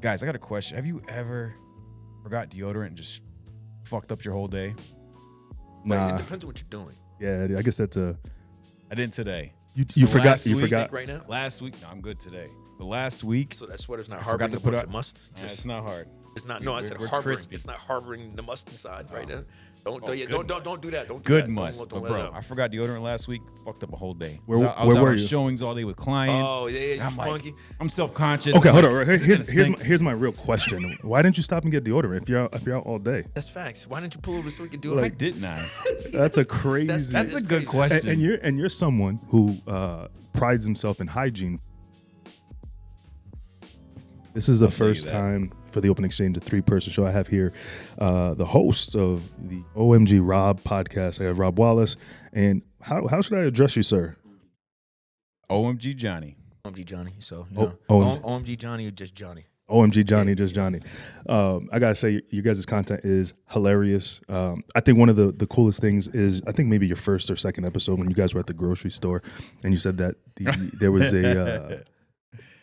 Guys, I got a question. Have you ever forgot deodorant and just fucked up your whole day? Nah. It depends on what you're doing. Yeah, I guess that's a. I didn't today. You forgot. last You week, forgot. Right now? Last week, no, I'm good today. But last week, So that sweater's not I forgot harboring to the put bunch up- of must. it's not hard. It's not. we- No, I we're- said we're harboring. crispy. It's not harboring the must inside right now. Don't good do must. that. Don't do Good that. must. Don't But let bro, it out. I forgot deodorant last week. Fucked up a whole day. Where- I was where out were on you? showings all day with clients. Oh yeah, and you I'm like, funky. I'm self-conscious. Okay, I'm hold like, on. is it gonna stink? Here's my real question. Why didn't you stop and get deodorant if you're out all day? That's facts. Why didn't you pull over so we could do Why it? didn't I? That's a crazy. That's a It's good crazy. question. and you're someone who prides himself in hygiene. This is the I'll tell you first that. time for the Open Exchange, a 3-person show. I have here the hosts of the OMG Rob Podcast. I have Rob Wallace. And how should I address you, sir? OMG Johnny. OMG Johnny. So you Oh, know, OMG. OMG Johnny or just Johnny. OMG Johnny, Yeah, just yeah. Johnny. I gotta say, you guys' content is hilarious. I think one of the coolest things is, I think maybe your first or second episode when you guys were at the grocery store and you said that there was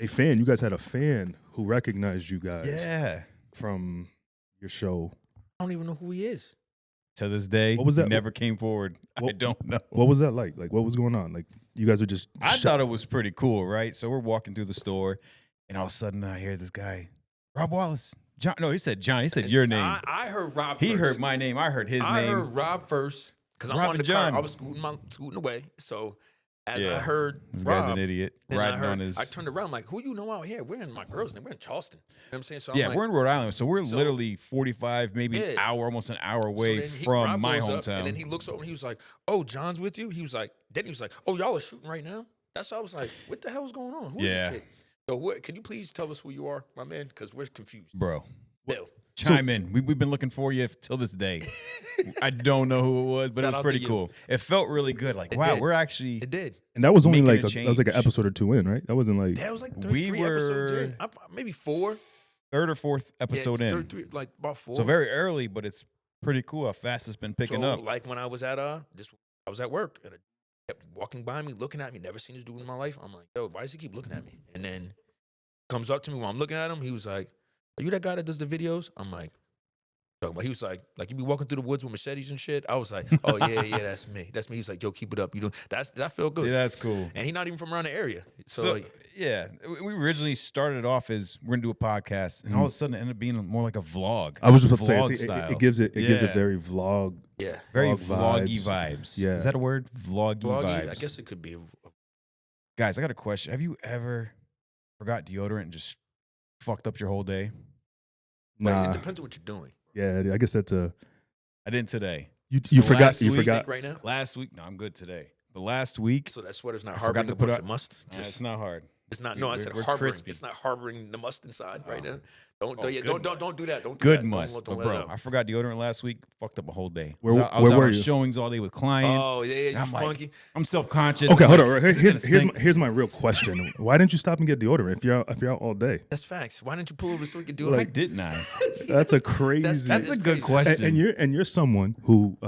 a fan. You guys had a fan who recognized you guys Yeah. from your show. I don't even know who he is. To this day, What was that? he never came forward. I What- don't know. What was that like? Like, what was going on? Like, you guys were just. I thought it was pretty cool, right? So we're walking through the store, and all of a sudden I hear this guy, Rob Wallace. John. No, he said John. He said your name. I heard Rob. He first. heard my name. I heard his I name. heard Rob first because I'm Rob on and the car. John. I was scooting away. So as Yeah. I heard This Rob, guy's an idiot. then I Riding heard, on his. I turned around like, who you know out here? We're in my girls' name. We're in Charleston. You know what I'm saying? So Yeah, I'm like, we're in Rhode Island, so we're So- literally 45, maybe an Yeah. hour, almost an hour so away then from Rob my goes up, hometown. and then he looks over and he was like, "Oh, John's with you." He was like, "Oh, y'all are shooting right now." That's why I was like, "What the hell is going on? Who is Yeah. this kid?" So can you please tell us who you are, my man? Because we're confused. Bro, Bill. chime in. We've been looking for you till this day. I don't know who it was, but it Shout was out pretty to you. cool. It felt really good. Like, It wow, did. we're actually. It did. And that was only Making like a that was like an change. episode or two in, right? That wasn't like. That was like We three episodes were- in. Maybe 4. third or fourth episode yeah, in. like about 4. So very early, but it's pretty cool how fast it's been picking So, up. like when I was at I was at work and it kept walking by me, looking at me. Never seen this dude in my life. I'm like, yo, why does he keep looking at me? And then comes up to me while I'm looking at him. He was like, "Are you that guy that does the videos?" I'm like, "No," but he was like you be walking through the woods with machetes and shit. I was like, "Oh yeah, that's me. That's me." He's like, "Yo, keep it up. You doing that felt good." See, that's cool. And he's not even from around the area. So, So, like, yeah, we originally started off as we're gonna do a podcast, and all of a sudden it ended up being more like a vlog. I was just about to Vlog say, see, style. it gives it gives it Yeah. very vlog. yeah, very vlog vloggy vibes. Yeah. Is that a word? Vloggy Bloggy, vibes. I guess it could be. Guys, I got a question. Have you ever forgot deodorant and just fucked up your whole day? Nah. It depends on what you're doing. Yeah, I guess that's a. I didn't today. You So forgot. last You week- forgot. right now. Last week, no, I'm good today. But last week, So that sweater's not I forgot harboring to the put bunch up- of must. it's not hard. It's not. We- No, I we're- said we're harboring. crispy. It's not harboring the must inside right Oh. now. Don't Oh, do, yeah, good don't must. do that. Don't do Good that. must. Don't But let bro, it out. I forgot deodorant last week. Fucked up a whole day. Where- I was where out were on you? showings all day with clients. Oh yeah, and you I'm like, funky. I'm self-conscious. Okay, I'm hold like, on. is it gonna stink? Here's my real question. Why didn't you stop and get deodorant if you're out all day? That's facts. Why didn't you pull over so we could do Why it? Like, didn't I? That's a crazy. That's a is good crazy. question. and you're someone who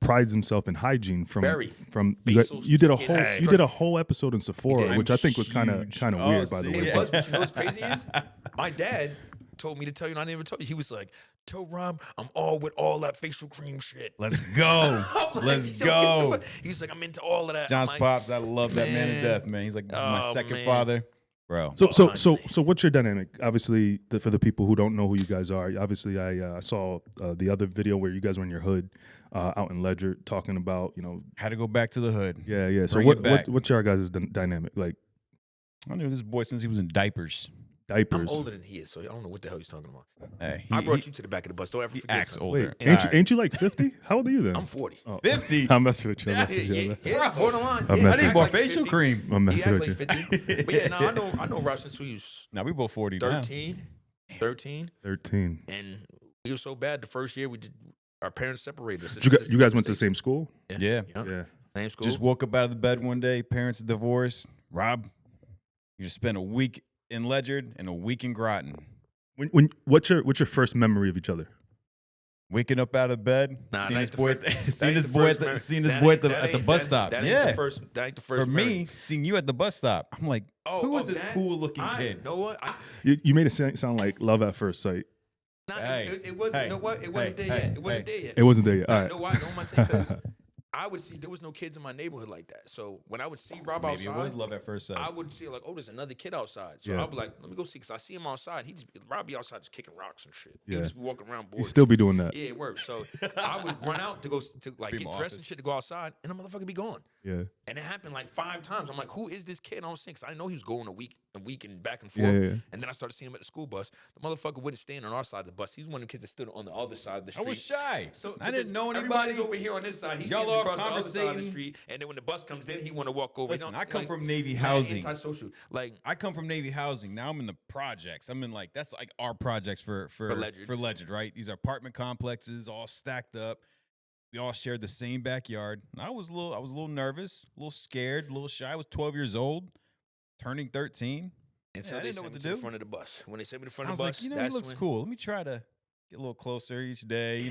prides himself in hygiene from Very. you, Facial you did a skin. whole Hey. you did a whole episode in Sephora, did. which I think was kind of Huge. weird, Oh, by the see, way. yeah. it was. But you know what's crazy is my dad told me to tell you, and I never told you. He was like, "Tell Rob, I'm all with all that facial cream shit." Let's go. I'm like, Let's "Yo, get the go. fuck-" He's like, "I'm into all of that." John's I'm like, pops, I love that man to man. death, man. He's like, this is my Oh, second man. father. Bro. So what's your dynamic? Obviously, for the people who don't know who you guys are, obviously I saw the other video where you guys were in your hood out in Ledger talking about Had to go back to the hood. yeah. So Bring it back. what's your guys' dynamic like? I knew this boy since he was in diapers. I'm Diapers. older than he is, so I don't know what the hell he's talking about. Hey, I brought you to the back of the bus. Don't ever he forget. acts something. older. Wait, ain't you like 50? How old are you then? I'm 40. Oh. 50? I'm messing with you. I'm Yeah, messing with you. yeah, yeah, borderline. I'm Yeah, messing I he need act more like facial 50. cream. I'm He messing acts with like you. 50. But yeah, no, I know Rob since we was Now we both 40 now. 13, 13. and we were so bad the first year we did. Our parents separated us. You guys went to the same school? Yeah. Yeah. Same school. Just woke up out of the bed one day, parents are divorced. Rob, you just spent a week in Ledyard and a week in Groton. What's your first memory of each other? Waking up out of bed, Nah, seeing that this ain't the boy, first- seeing that this ain't the boy, first memory. seeing this That boy ain't- that at the ain't- bus that- stop. That ain't Yeah, the first. That ain't the first. for me, memory. seeing you at the bus stop, I'm like, who is this that? cool looking kid? You know what? You made it sound like love at first sight. Hey, it wasn't. hey, You know what? It wasn't hey, there yet. hey, It wasn't hey. there yet. It wasn't there yet. All right. No, why? No, I'm saying because I would see there was no kids in my neighborhood like that. So when I would see Rob Maybe it outside, was love at first sight. I would see like, oh, there's another kid outside. So Yeah. I'd be like, let me go see, because I see him outside. Rob be outside just kicking rocks and shit. He Yeah. just be walking around bored. You still be doing that. Yeah, it works. So I would run out to go to like Be get my dressed and office. shit to go outside, and the motherfucker be gone. Yeah. And it happened like 5 times. I'm like, who is this kid? I don't see, because I know he was going a week and back and forth. Yeah. And then I started seeing him at the school bus. The motherfucker wouldn't stand on our side of the bus. He's one of the kids that stood on the other side of the I street. was shy. So I didn't know everybody's anybody. over here on this side. He Y'all stands all across the other side of the conversating. street. And then when the bus comes, then he want to walk over. Listen, You know, I come like, from Navy mad housing. antisocial. Like, I come from Navy housing. Now I'm in the projects. I'm in like that's like our projects for Legend. right? These are apartment complexes all stacked up. We all shared the same backyard. And I was a little nervous, a little scared, a little shy. I was 12 years old, turning 13. until I they didn't know sent what me to to the do. front of the bus. When they sent me to the front I of was the bus, like, he that's looks when, cool. Let me try to get a little closer each day,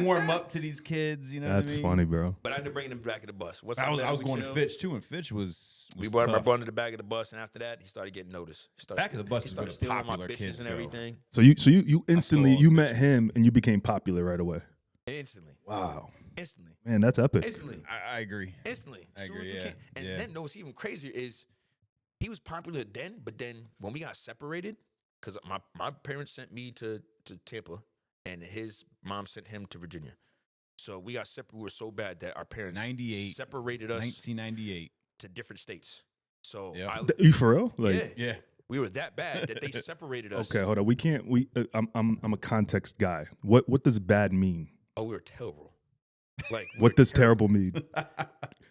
warm up to these kids, you know That's what I mean? funny, bro. But I ended up bringing him back of the bus. Once I was left, we going to chilled. Fitch too, and Fitch was We brought him tough. up onto the back of the bus, and after that, he started getting noticed. He started, Back of the bus he is where started the stealing all my popular bitches kids and go. everything. So you instantly all you the met bitches. him and you became popular right away. Instantly. Wow. Instantly. Man, that's epic. Instantly. I agree. Instantly. I Soon as agree, you yeah, can. And yeah. then, no, what's even crazier is he was popular then, but then when we got separated, because my parents sent me to Tampa, and his mom sent him to Virginia. So we got separated. We were so bad that our parents 98, separated us 1998. to different states. So Yeah. You for real? Like, yeah, Yeah. we were that bad that they separated us. okay, hold on. We can't. I'm a context guy. What does bad mean? Oh, we were terrible. Like, we What were does terrible mean?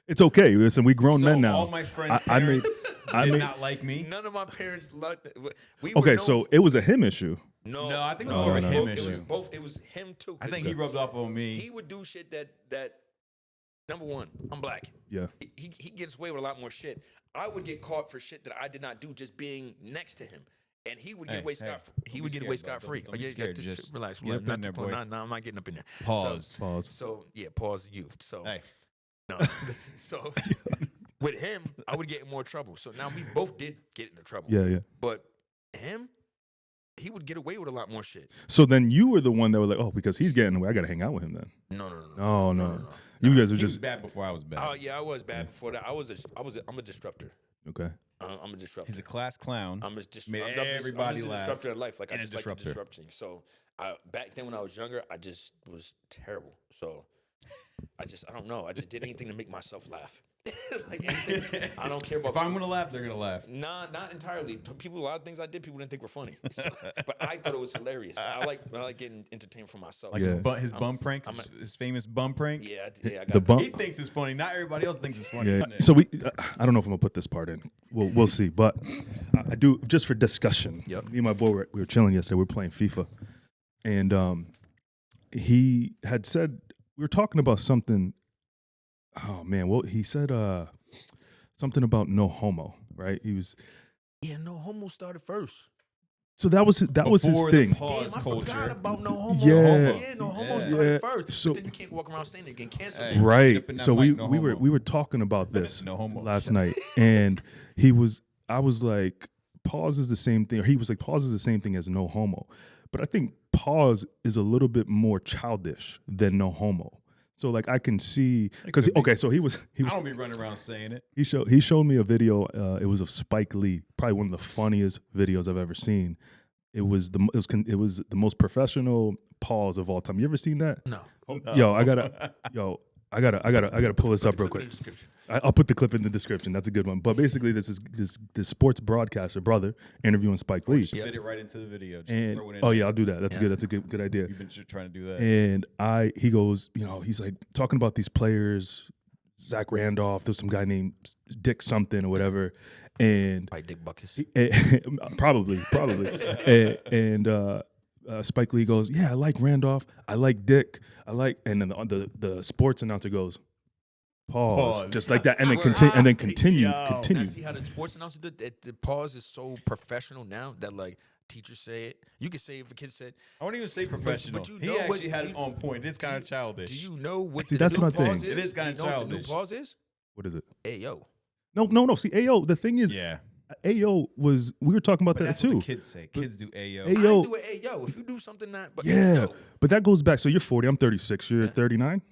It's okay. Listen, we grown So men now. all my friends' I made- parents I did made- not like me. None of my parents loved it. We were Okay, known so for- it was a him issue. no, No, I think it was it more was of a him both- It was issue. both. It was him too. I 'cause think he rubbed off on me. he would do shit that number one, I'm black. Yeah. He gets away with a lot more shit. I would get caught for shit that I did not do just being next to him. And he would get Hey, away hey, scot. don't He be would get scared, away bud. scot free. Don't be scared. Just relax. get up in there, boy. No, I'm not getting up in there. Pause. Pause. So yeah, pause you. So Hey, no. So with him, I would get in more trouble. So now we both did get into trouble. Yeah. But him, he would get away with a lot more shit. So then you were the one that was like, oh, because he's getting away, I got to hang out with him then. No. No. You guys were he was just bad before I was bad. Oh yeah, I was bad before that. I'm a disruptor. okay. I'm a disruptor. He's a class clown. I'm just Made I'm just everybody a laugh. disruptor in life. Like I And a just like to disruptor. disrupt things. So back then when I was younger, I just was terrible. So I don't know. I just did anything to make myself laugh. Like anything. I don't care about. If I'm gonna laugh, they're gonna laugh. Nah, not entirely. A lot of things I did, people didn't think were funny. So, but I thought it was hilarious. I like getting entertained for myself. Like Yeah. his bum prank, his famous bum prank. Yeah, I got The bump. He thinks it's funny. Not everybody else thinks it's funny. Yeah. isn't it? So I don't know if I'm gonna put this part in. We'll see. But I do just for discussion. Yep. Me and my boy we were chilling yesterday. We were playing FIFA, and he had said we were talking about something. Oh man, well he said something about no homo, right? He was Yeah, no homo started first. so that was his Before the thing. pause Damn, I culture. forgot about no homo. Yeah. Yeah, no homo Yeah. started Yeah. first. So- But then you can't walk around saying it again. Cancel. Hey. me. Right. Dipping that So we mic, no homo. we were talking about this No homo. last night, and I was like, pause is the same thing, or he was like, pause is the same thing as no homo, but I think pause is a little bit more childish than no homo. So like I can see because could be. okay, so he was I don't be running around saying it. he showed me a video. It was of Spike Lee, probably one of the funniest videos I've ever seen. It was the most professional pause of all time. You ever seen that? No. Yo, I gotta pull this up real quick. I'll put the clip in the description. That's a good one. But basically, this sports broadcaster brother interviewing Spike Lee. Just fit it right into the video. Just And throw it in oh there. yeah, I'll do that. That's good. That's a good idea. You've been trying to do that. And he goes, he's like talking about these players, Zach Randolph. There's some guy named Dick something or whatever, and Right, Dick Buckus. probably, and Spike Lee goes, yeah, I like Randolph, I like Dick, and then the sports announcer goes, pause, just like that, and then continue. Yo. Now, see how the sports announcer did? The pause is so professional now that like teachers say it. You can say if a kid said. I won't even say professional. you he know actually what- had do it you- on point. It's kind of childish. Do you know what See, the that's new my thing. pause is? It is kinda Do you know what the new childish. pause is? What is it? Ayo. No. See, Ayo. The thing is, Yeah. Ayo was. We were talking about But that that's too. what the kids say. Kids do Ayo. Ayo. I do it ayo. If you do something that, but Yeah, ayo. but that goes back. So you're 40. I'm 36. You're Yeah. 39.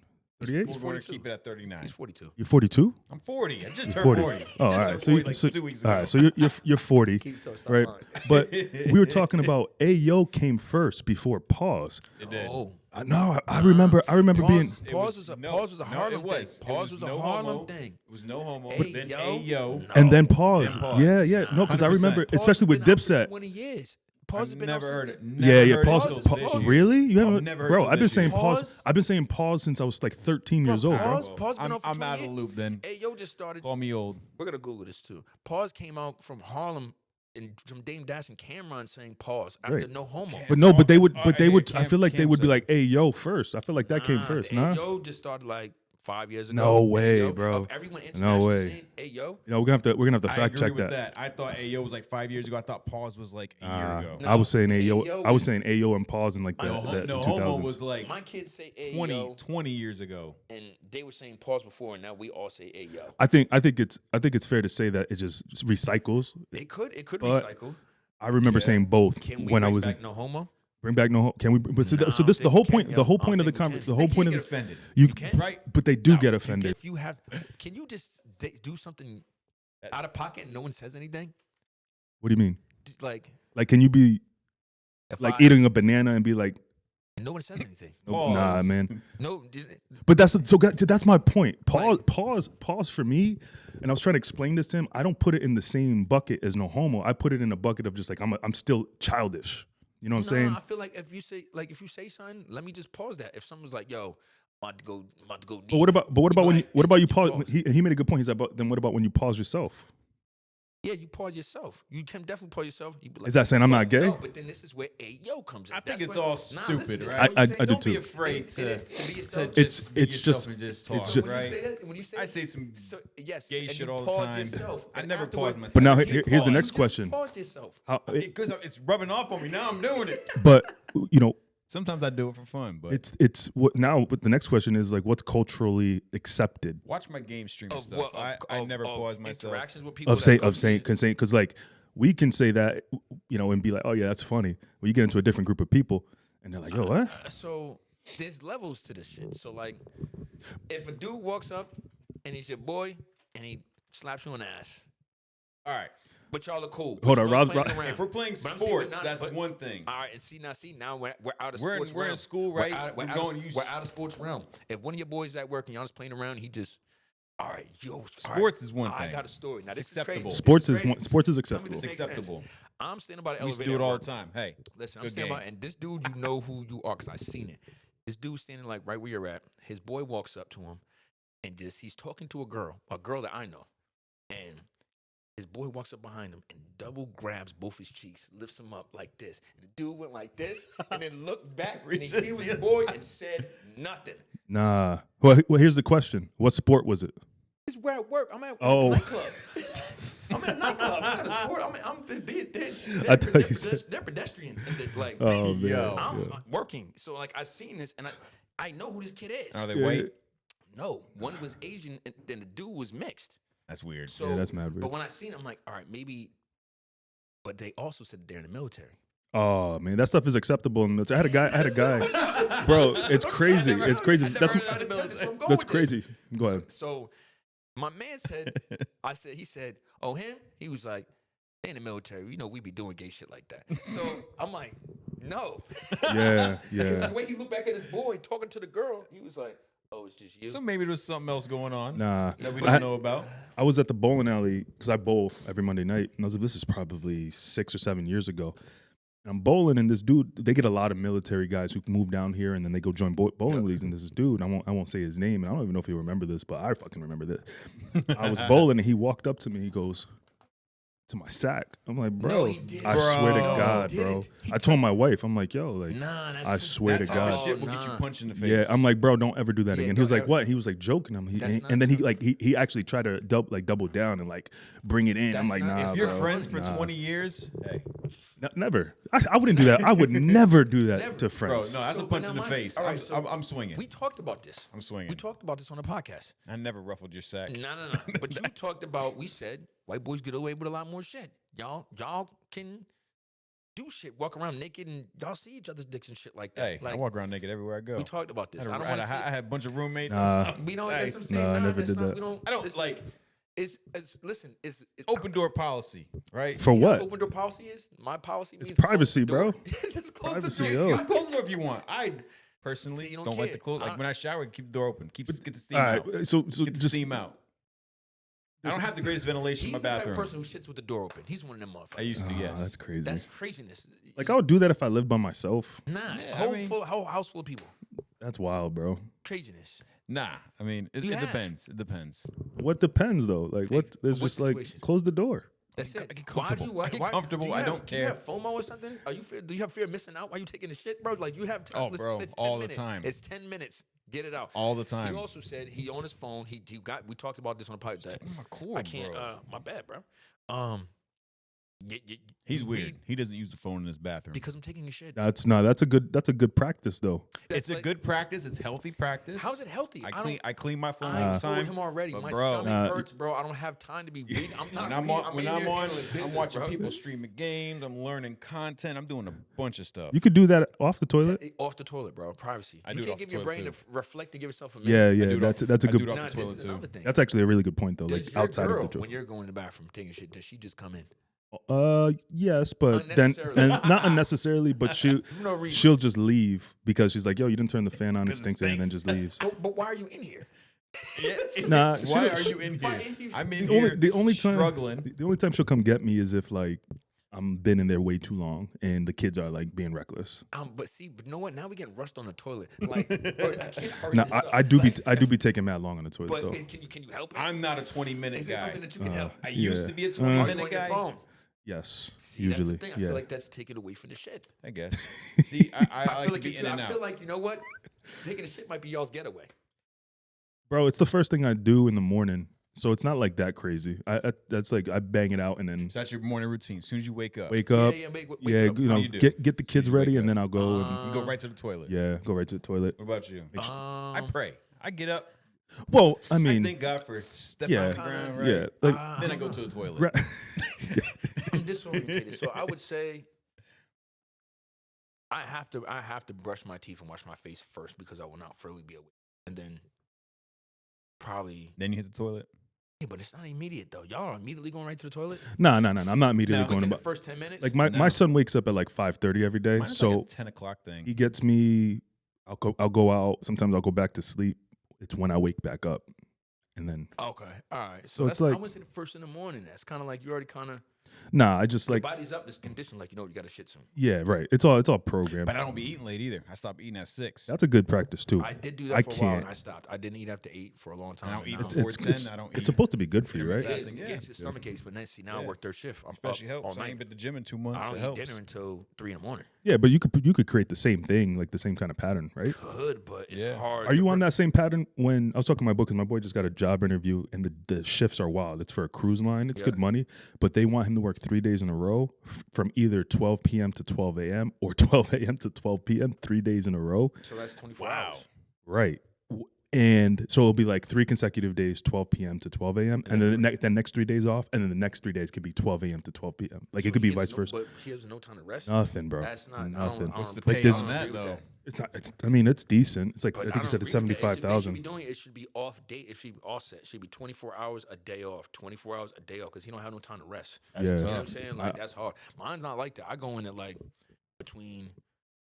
He's 38. We're going to 42. keep it at 39. He's 42. You're 42. I'm 40. I just turned 40. 40. Oh, all Just right. turned So, 40 like so 2 weeks all ago. right. So you're 40, right? But we were talking about Ayo came first before pause. It did. Oh. No, I remember. I remember being. It Pause was a Harlem it was. thing. Pause It was a no Harlem homo. thing. It was no homo. Hey, then yo. Ayo. No. And then pause. Then pause. Yeah. No, because I 100%. remember, Pause especially has with been out for Dipset. 20 years. Pause has I've been out never since heard then. it. Never Yeah. heard it Pause. till Pause. this year. Really? You haven't? never heard Bro, till I've been this saying year. pause. Pause? I've been saying pause since I was like 13 years old, bro. Pause been out for I'm 20 out of the years. loop then. Ayo just started. Call me old. We're gonna Google this too. Pause came out from Harlem and from Dame Dash and Cameron saying pause after Right. no homo. But no, but they would. It's all- But they yeah, would. I Cam- feel like they Cam would be said like, "Hey, yo," first. I feel like that came first. the Nah. Ayo just started like 5 years ago. No way, Ayo, bro. Of everyone No internationally way. saying Ayo. You know, we're gonna have to I fact agree check with that. that. I thought Ayo was like 5 years ago. I thought pause was like a year ago. No. I was saying Ayo. Ayo I was was- saying Ayo and pause in like the, No, the No 2000s. homo was like My kids say 20, Ayo, 20 years ago. and they were saying pause before, and now we all say Ayo. I think it's fair to say that it just recycles. It could But- recycle. I remember saying both Can we when I bring was back no homo? bring back no. Can we? But so, No, so I this don't the whole think we point. can, The yo. whole I point of the don't think we conversation. can. The whole They point can't of get the offended. you can? Right? but they do No, get offended. If you have, can you just do something That's- out of pocket and no one says anything? What do you mean? Like, Like, can you be if like I- eating a banana and be like, and no one says anything. "Oh, nah, Pause. man? No, But that's my point. Pause for me. And I was trying to explain this to him. I don't put it in the same bucket as no homo. I put it in a bucket of just like I'm still childish. You know what I'm saying? I feel like if you say something, let me just pause that. If someone's like, "Yo, I'm about to go deep." But what about go when ahead what about and you pause? He made a good point. He's like, but then what about when you pause yourself? Yeah, you pause yourself. You can definitely pause yourself. You be like, Is that saying I'm not gay? No, but then this is where Ayo comes in. I think That's it's where- all listen, stupid, this is right? what you say. I do Don't be too. afraid It to is to be yourself. It's be just- yourself and just talk, it's just- When you right? say that, when you say I say some yes, gay and shit you all the pause time. yourself, I and never afterward- pause myself. But now I here's the pause. next You question. just Pause yourself. How, Because it's rubbing off on me. Now I'm doing it. but you know, Sometimes I do it for fun, but it's what now. But the next question is like, what's culturally accepted watch my game streaming Of stuff. what- I of- never of pause myself. Interactions with people of that saying come of saying because like we can say that, you know, and be like, oh yeah, that's funny. When you get into a different group of people and they're like, yo, what? So there's levels to this shit. So like, if a dude walks up and he's your boy and he slaps you on the ass, All right. but y'all are cool. Hold but on, you Rob- playing Rob- around. If we're playing But I'm saying we're sports, not- that's but- one thing. All right, and now we're out of We're in- sports we're in realm. school, We're right? out- We're We're going- out of sports realm. If one of your boys at work and y'all just playing around, he just, all right, yo, all right, Sports is one I thing. got a story. Now It's this is crazy. acceptable. This Sports is crazy. sports is Tell me acceptable. this It's makes sense. acceptable. I'm standing by the We used to elevator. do it at all work. the time. Hey, Listen, I'm good standing by, game. and this dude, you know who you are because I seen it. This dude standing like right where you're at. His boy walks up to him, and he's talking to a girl that I know, and his boy walks up behind him and double grabs both his cheeks, lifts him up like this, and the dude went like this, and then looked back, and he seen his boy and said nothing. Nah. Well, here's the question: what sport was it? This is where I work. I'm at Oh. a nightclub. I'm at a nightclub. I'm at a sport. I thought you said- They're pedestrians. And they're like, Oh man. Yo. I'm working. So like I seen this and I know who this kid is. Are they Yeah. white? No, one was Asian and then the dude was mixed. That's weird. So Yeah, that's mad weird. But when I seen it, I'm like, all right, maybe. But they also said they're in the military. Oh man, that stuff is acceptable. In the, I had a guy, bro. It's crazy. It's crazy. That's crazy. Go ahead. So my man said, he said, oh, him? He was like, they in the military. You know, we be doing gay shit like that. So I'm like, no. Yeah, Because yeah. the way he looked back at his boy talking to the girl, he was like, oh, it's just you. So maybe there's something else going on Nah. that we I- don't know about. I was at the bowling alley because I bowl every Monday night, and I was like, this is probably 6 or 7 years ago. And I'm bowling, and this dude, they get a lot of military guys who move down here, and then they go join bowling leagues. And this is dude, I won't say his name, and I don't even know if he'll remember this, but I fucking remember that. I was bowling, and he walked up to me. He goes, to my sack. I'm like, bro, No, he didn't. I swear to Bro. God, He bro. didn't. He I told my wife, I'm like, yo, like, Nah, that's I swear to That type of God. shit will get you Nah. punched in the face. Yeah, I'm like, bro, don't ever do that Yeah, again. He was don't like, ever- what? He was like joking. That's And then not he actually tried to double down and like bring it in. I'm That's like, not- nah, if you're bro, friends for nah. 20 years, hey, Never. I wouldn't do that. I would never do that Never. to bro, friends. no, that's So, a punch but in now the mind you- face. all right, so I'm swinging. We talked about this. I'm swinging. We talked about this on the podcast. I never ruffled your sack. No. But you talked about. We said white boys get away with a lot more shit. Y'all can do shit, walk around naked, and y'all see each other's dicks and shit like that. Hey, like, I walk around naked everywhere I go. we talked about this. I I don't had, want I to. had a bunch of roommates. Nah. We don't. Hey, That's what I'm saying. no, I never that's did not, that. We don't. I don't it's, like It's listen. It's open door policy, right? For You know what? Open door policy is my policy. It's means close privacy, the door. bro. Just close Privacy, the yo. door. You can close the door if you want. I personally See, you don't don't like care. to close. Like when I shower, keep the door open. Get the steam All out. right, so Get the just steam out. I don't have the greatest ventilation He's in the my type of bathroom. person who shits with the door open. He's one of them motherfuckers. I used to, yes. That's crazy. That's craziness. Like I would do that if I lived by myself. Nah, Yeah, whole house full of people. That's wild, bro. Craziness. Nah, I mean, it You have. depends. It depends. What depends though? Like what? There's What just like situations? close the door. That's I it. get Why do you? comfortable. I get comfortable. do you I have- don't Do you care. have FOMO or something? Do you have fear of missing out while you taking a shit, bro? Like you have time. Oh, Listen, bro, it's 10 all the minutes. time. It's 10 minutes. Get it out. All the time. He also said he on his phone. He got. We talked about this on the pipe. That my cord, I can't. bro. My bad, bro. He's you weird. read- He doesn't use the phone in his bathroom. because I'm taking a shit. That's a good practice though. It's a like- good practice. It's healthy practice. How's it healthy? I clean my phone I all the told time. him already. but my bro, stomach hurts, bro. I don't have time to be reading. I'm not. When I'm reading. on, when in I'm here on, handling business, I'm watching bro. people streaming games. I'm learning content. I'm doing a bunch of stuff. You could do that off the toilet. Off the toilet, bro. Privacy. I You do it can't off give the your toilet, brain too. to reflect and give yourself a Yeah, minute. yeah. do it That's off- that's a I do good. it off Nah, the this toilet is too. another thing. That's actually a really good point though. Like Does your outside girl, of the when joke. you're going to the bathroom taking shit, does she just come in? Yes, but then Unnecessarily. and not unnecessarily, but No reason. she'll just leave because she's like, yo, you didn't turn the fan on, it 'Cause it stinks, and then stinks. just leaves. But why are you in here? Nah, Why she- are you in why here? in here? I'm in The here only, the only time struggling. the only time she'll come get me is if like I'm been in there way too long and the kids are like being reckless. But you know what? Now we getting rushed on the toilet. Like, bro, I can't hurry Now this up. I do Like, be taking mad long on the toilet But though. can you help it? I'm not a 20-minute Is guy. it something that you can help? I used Yeah. to be a Uh, Are you 20-minute on your guy. phone? Yes, See, usually. that's the thing. I Yeah. feel like that's taken away from the shit. I guess. See, I I like feel to like be in and I out. feel like, you know what? Taking a shit might be y'all's getaway. Bro, it's the first thing I do in the morning, so it's not like that crazy. That's like I bang it out and then So that's your morning routine. As soon as you wake up, wake up. Yeah, wake Yeah, up. you know, you do? get the kids you wake ready and up. then I'll go you go right to the toilet. and yeah, go right to the toilet. What about you? I Um, pray. I get up. Well, I I mean, thank God for stepping yeah, on the ground, right? yeah, like Then I go to the toilet. right- I'm disorientated. So I would say I have to brush my teeth and wash my face first because I will not fully be awake. And then probably Then you hit the toilet. yeah, but it's not immediate though. Y'all are immediately going right to the toilet. no. I'm not immediately No, going Within to the first 10 minutes. like my No. son wakes up at like 5:30 every day, Mine is so like a 10 o'clock thing. he gets me. I'll go out. Sometimes I'll go back to sleep. It's when I wake back up, and then okay, all right. So So it's that's, I like- would say the first in the morning. That's kind of like you already kind of nah. I just your like body's up. This condition, like you know, you got to shit soon. yeah, right. It's all programmed. But I don't be eating late either. I stopped eating at 6. That's a good practice too. I did do that I for a while and can't. I stopped. I didn't eat after 8 for a long time. I don't and eat now- before 10. I don't eat. It's supposed to be good for you, right? It is. fasting, It yeah. gets your stomach aches, but then see now I Yeah. work third shift. I'm Especially up all helps. I night. ain't been to the gym in 2 months. I It don't eat helps. dinner until 3 in the morning. Yeah, but you could create the same thing, like the same kind of pattern, right? Could, but it's Yeah. hard. Are to you on break- that same pattern? When I was talking to my book, because my boy just got a job interview, and the shifts are wild. It's for a cruise line. It's Yeah. good money, but they want him to work 3 days in a row from either 12 p.m. to 12 a.m. or 12 a.m. to 12 p.m. 3 days in a row. So that's 24 Wow. hours. Right. And so it'll be like 3 consecutive days, 12 p.m. to 12 a.m. And then the next 3 days off. And then the next 3 days could be 12 a.m. to 12 p.m. Like So it could he be gets vice no- versa. But he has no time to rest. Nothing, bro. That's not. Nothing. What's the Like pay this- on that, agree with though? It's not. It's. I mean, it's decent. It's like But I think you said it's don't agree with that. 75,000. It should be off day. It should be offset. It should be 24 hours a day off. 24 hours a day off because he don't have no time to rest. That's Yeah. You know what I'm tough. saying? Like that's hard. Mine's not like that. I go in at like between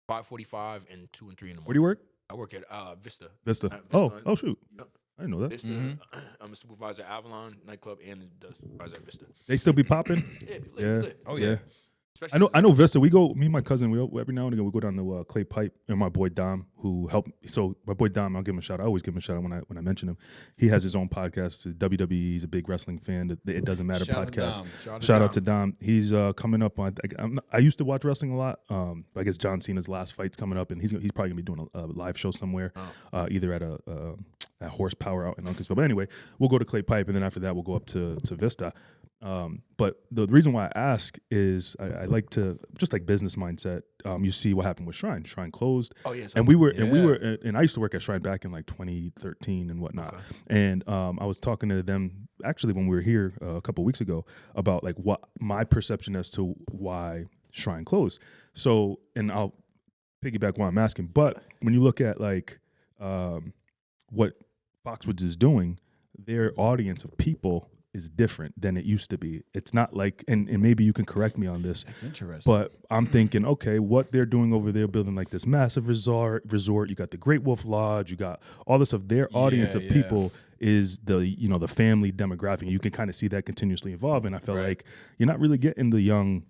5:45 and 2 and 3 in the morning. Where do you work? I work at Vista. Vista. Vista. Oh, shoot. Yep. I didn't know that. Vista. Mhm. I'm a supervisor at Avalon nightclub and the supervisor at Vista. They still be popping. Yeah, be lit, Yeah. be lit. Oh, yeah. Especially I know Vista. We go, me and my cousin, every now and again we go down to Clay Pipe, and my boy Dom, who helped. So my boy Dom, I'll give him a shout. I always give him a shout out when I mention him. He has his own podcast. WWE. He's a big wrestling fan. It Doesn't Matter Shout out to podcast. Dom. Shout out to Dom. He's coming up on. I used to watch wrestling a lot. I guess John Cena's last fight's coming up, and he's probably gonna be doing a live show somewhere, either at a Horsepower out in Uncasville. But anyway, we'll go to Clay Pipe, and then after that we'll go up to Vista. But the reason why I ask is I like to, just like business mindset. You see what happened with Shrine. Shrine closed. Oh yes. And we were and I used to work at Shrine back in like 2013 and whatnot. Okay. And I was talking to them actually when we were here a couple weeks ago about like what my perception as to why Shrine closed. So, and I'll piggyback what I'm asking. But when you look at like what Foxwoods is doing, their audience of people is different than it used to be. It's not like, and maybe you can correct me on this. That's interesting. But I'm thinking, okay, what they're doing over there, building like this massive resort. You got the Great Wolf Lodge. You got all this of their audience of people is the family demographic. You can kind of see that continuously evolve. And I felt like you're not really getting the young,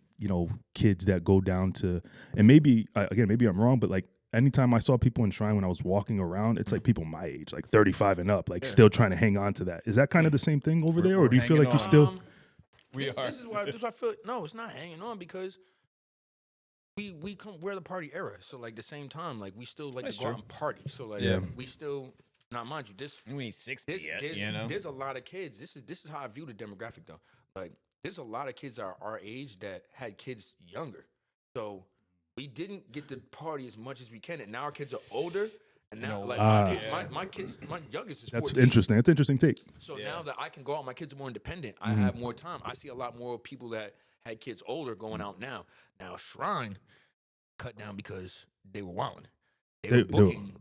kids that go down to, and maybe maybe I'm wrong, but like anytime I saw people in Shrine when I was walking around, it's like people my age, like 35 and up, like still trying to hang on to that. Is that kind of the same thing over there, or do you feel like you still? This is why I feel. No, it's not hanging on because we're the party era. So like the same time, like we still like to go out and party. So like we still. Now, mind you, we ain't 60 yet, there's a lot of kids. This is how I view the demographic though. Like there's a lot of kids that are our age that had kids younger. So we didn't get to party as much as we can, and now our kids are older. And now, my kids, my youngest is 14. That's interesting. That's an interesting take. So now that I can go out, my kids are more independent. I have more time. I see a lot more people that had kids older going out now. Now Shrine cut down because they were wilding. They were booking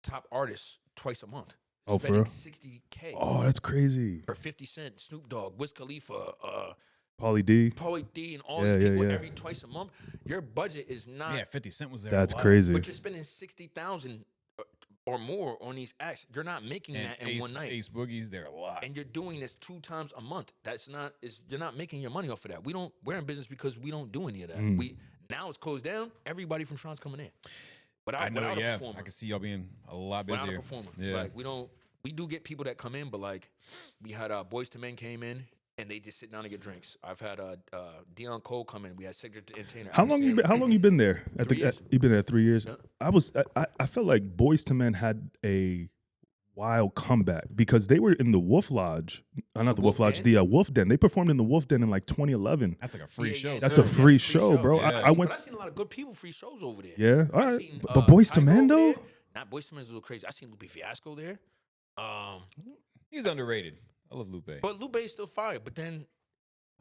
top artists twice a month. Oh, spending for real? $60K. Oh, that's crazy. For 50 Cent, Snoop Dogg, Wiz Khalifa, Pauly D, and all these people every twice a month. Your budget is not. Yeah, 50 Cent was there. That's crazy. But you're spending $60,000 or more on these acts. You're not making that in one night. Ace Boogie's there a lot. And you're doing this 2 times a month. You're not making your money off of that. We're in business because we don't do any of that. Now it's closed down. Everybody from Shrine's coming in. But I know, I can see y'all being a lot busier. Without a performer. Yeah. Like we do get people that come in, but like we had Boys to Men came in. And they just sit down and get drinks. I've had Dion Cole come in. We had Cedric Entertainer. How long you been there? You've been there 3 years. Yeah. I felt like Boys to Men had a wild comeback because they were in the Wolf Lodge, not the Wolf Lodge, the Wolf Den. They performed in the Wolf Den in like 2011. That's like a free show. That's a free show, bro. Yeah. I went. But I've seen a lot of good people free shows over there. Yeah, all right. Seen, but Boys to Tyga Men over though. there. Not Boys to Men is a little crazy. I seen Lupe Fiasco there. He's underrated. I love Lupe. But Lupe is still fire. But then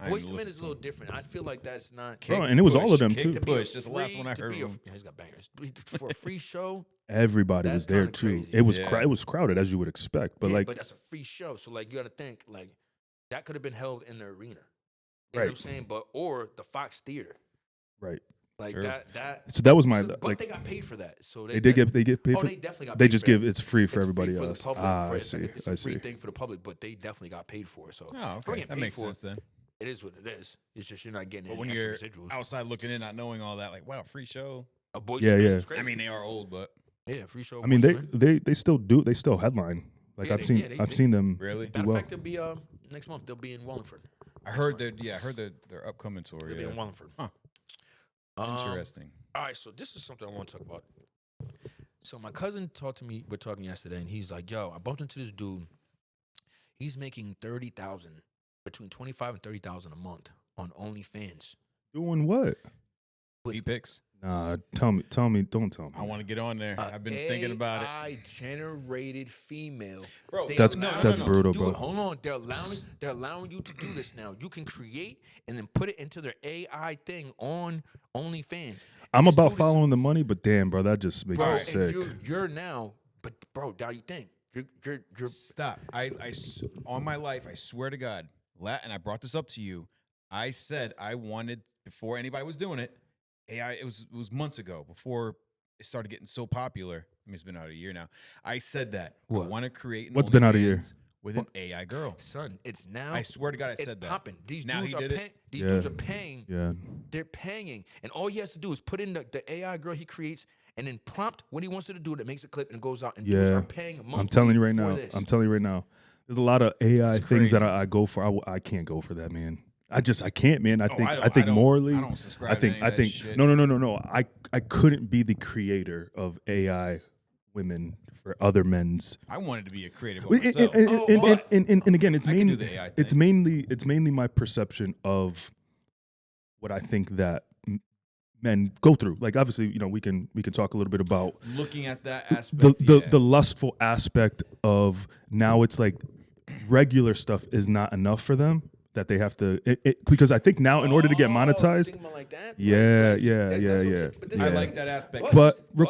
Boys to Men is a little different. I feel like that's not. Bro, and it was all of them too. Push. That's the last one I heard. He's got bangers. For a free show. Everybody was there too. Crazy. It was crowded as you would expect, but but that's a free show. So like you got to think like that could have been held in the arena. You know what I'm saying? Or the Fox Theater. Right. Like Sure. that. So that was my. But they got paid for that. So they get paid. They for, definitely got. They paid just for give that. it's free for It's everybody free else. For the public. I It's see. It's I a free see. thing for the public, but they definitely got paid for it. So Oh, for okay. getting That paid makes for sense then. it is what it is. It's just you're not getting But any when extra you're residuals. outside looking in, not knowing all that, like, wow, free show. A Boys Yeah, to Men yeah. is crazy. I mean, they are old, but yeah, free show. I mean, Boys to Men. they still do. They still headline. Like Yeah, I've seen them really. do Matter of well. fact, they'll be next month. They'll be in Wallingford. I heard that. Yeah, I heard that their upcoming tour. They'll be in Wallingford. Huh. Interesting. All right, so this is something I want to talk about. So my cousin talked to me. We're talking yesterday, and he's like, "Yo, I bumped into this dude. He's making $30,000, between $25,000 and $30,000 a month on OnlyFans. Doing what? Feet pics. Nah, tell me. Don't tell me. I want to get on there. I've been thinking about it. AI generated female. Bro, That's brutal, bro. Hold on, they're allowing you to do this now. You can create and then put it into their AI thing on OnlyFans. I'm This about dude is- following the money, but damn, bro, that just makes Bro, me and sick. you're now, but bro, now you think you're Stop. On my life, I swear to God, and I brought this up to you. I said I wanted, before anybody was doing it, AI. It was months ago, before it started getting so popular. I mean, it's been out a year now. I said that What? I want to create. An What's been out a year? OnlyFans with an AI girl. Son, it's now. I swear to God, I it's said that. popping. These Now dudes he are did it? paying. These Yeah. dudes are paying. Yeah. They're paying, and all he has to do is put in the AI girl he creates, and then prompt what he wants her to do. That makes a clip and goes out. And dudes are paying monthly. I'm telling you right for now. This. I'm telling you right now. There's a lot of AI It's things that crazy. I go for. I can't go for that, man. I can't, man. I think I don't- morally. I don't subscribe I to think any of that shit. no. I couldn't be the creator of AI women for other men's. I wanted to be a creative And, myself. and again, it's I can mainly do the AI it's thing. mainly my perception of what I think that men go through. Like obviously, we can talk a little bit about Looking at that aspect, the lustful aspect of now. It's like regular stuff is not enough for them. That they have to, because I think now in order to get monetized, Thinking about like that? yeah. But this I is like that aspect. But real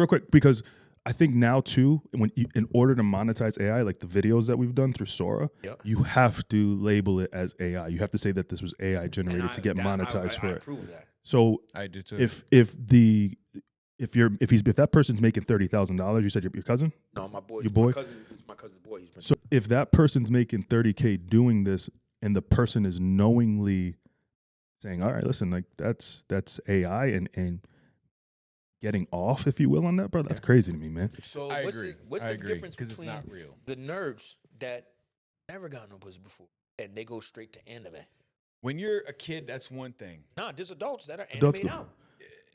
quick, because I think now too, in order to monetize AI, like the videos that we've done through Sora, Yep. you have to label it as AI. You have to say that this was AI generated to get monetized for I it. approve that. So I do too. if that person's making $30,000, you said your cousin. No, my boy. Your boy? My cousin's boy. He's been. So if that person's making $30K doing this, and the person is knowingly saying, "All right, listen, like that's AI," and getting off, if you will, on that, bro, that's crazy to me, man. So I what's agree. What's I the agree, difference 'cause it's between not real. the nerds that never got no pussy before and they go straight to anime? When you're a kid, that's one thing. Nah, there's adults that are Adults animated go- out.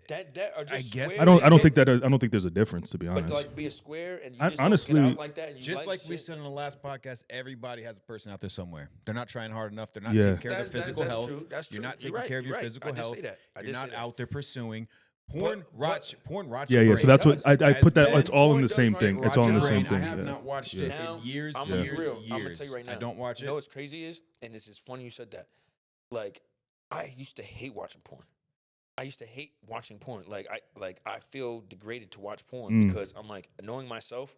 That are just. guess square I don't and think there's a difference, to be But honest. to like be a square and you I- just honestly- don't get out like that. And you Just like we shit. said in the last podcast, everybody has a person out there somewhere. They're not trying hard enough. They're not Yeah. taking care of their physical That's health. true. That's You're true. not taking You're care of right. your You're right. physical I did health. say that. I You're did not say that. out there pursuing porn. Porn rots. Yeah. your So brain. that's what I As put that. men, It's all in porn the does, same right? thing. It It's all in the rots your same brain. thing. I have Yeah. not watched it Now, in years. I'm gonna be years, real. I'm gonna years. tell you right now. I don't watch You know it. what's crazy is, and this is funny you said that. Like, I used to hate watching porn. I used to hate watching porn. I feel degraded to watch porn because I'm like, knowing myself,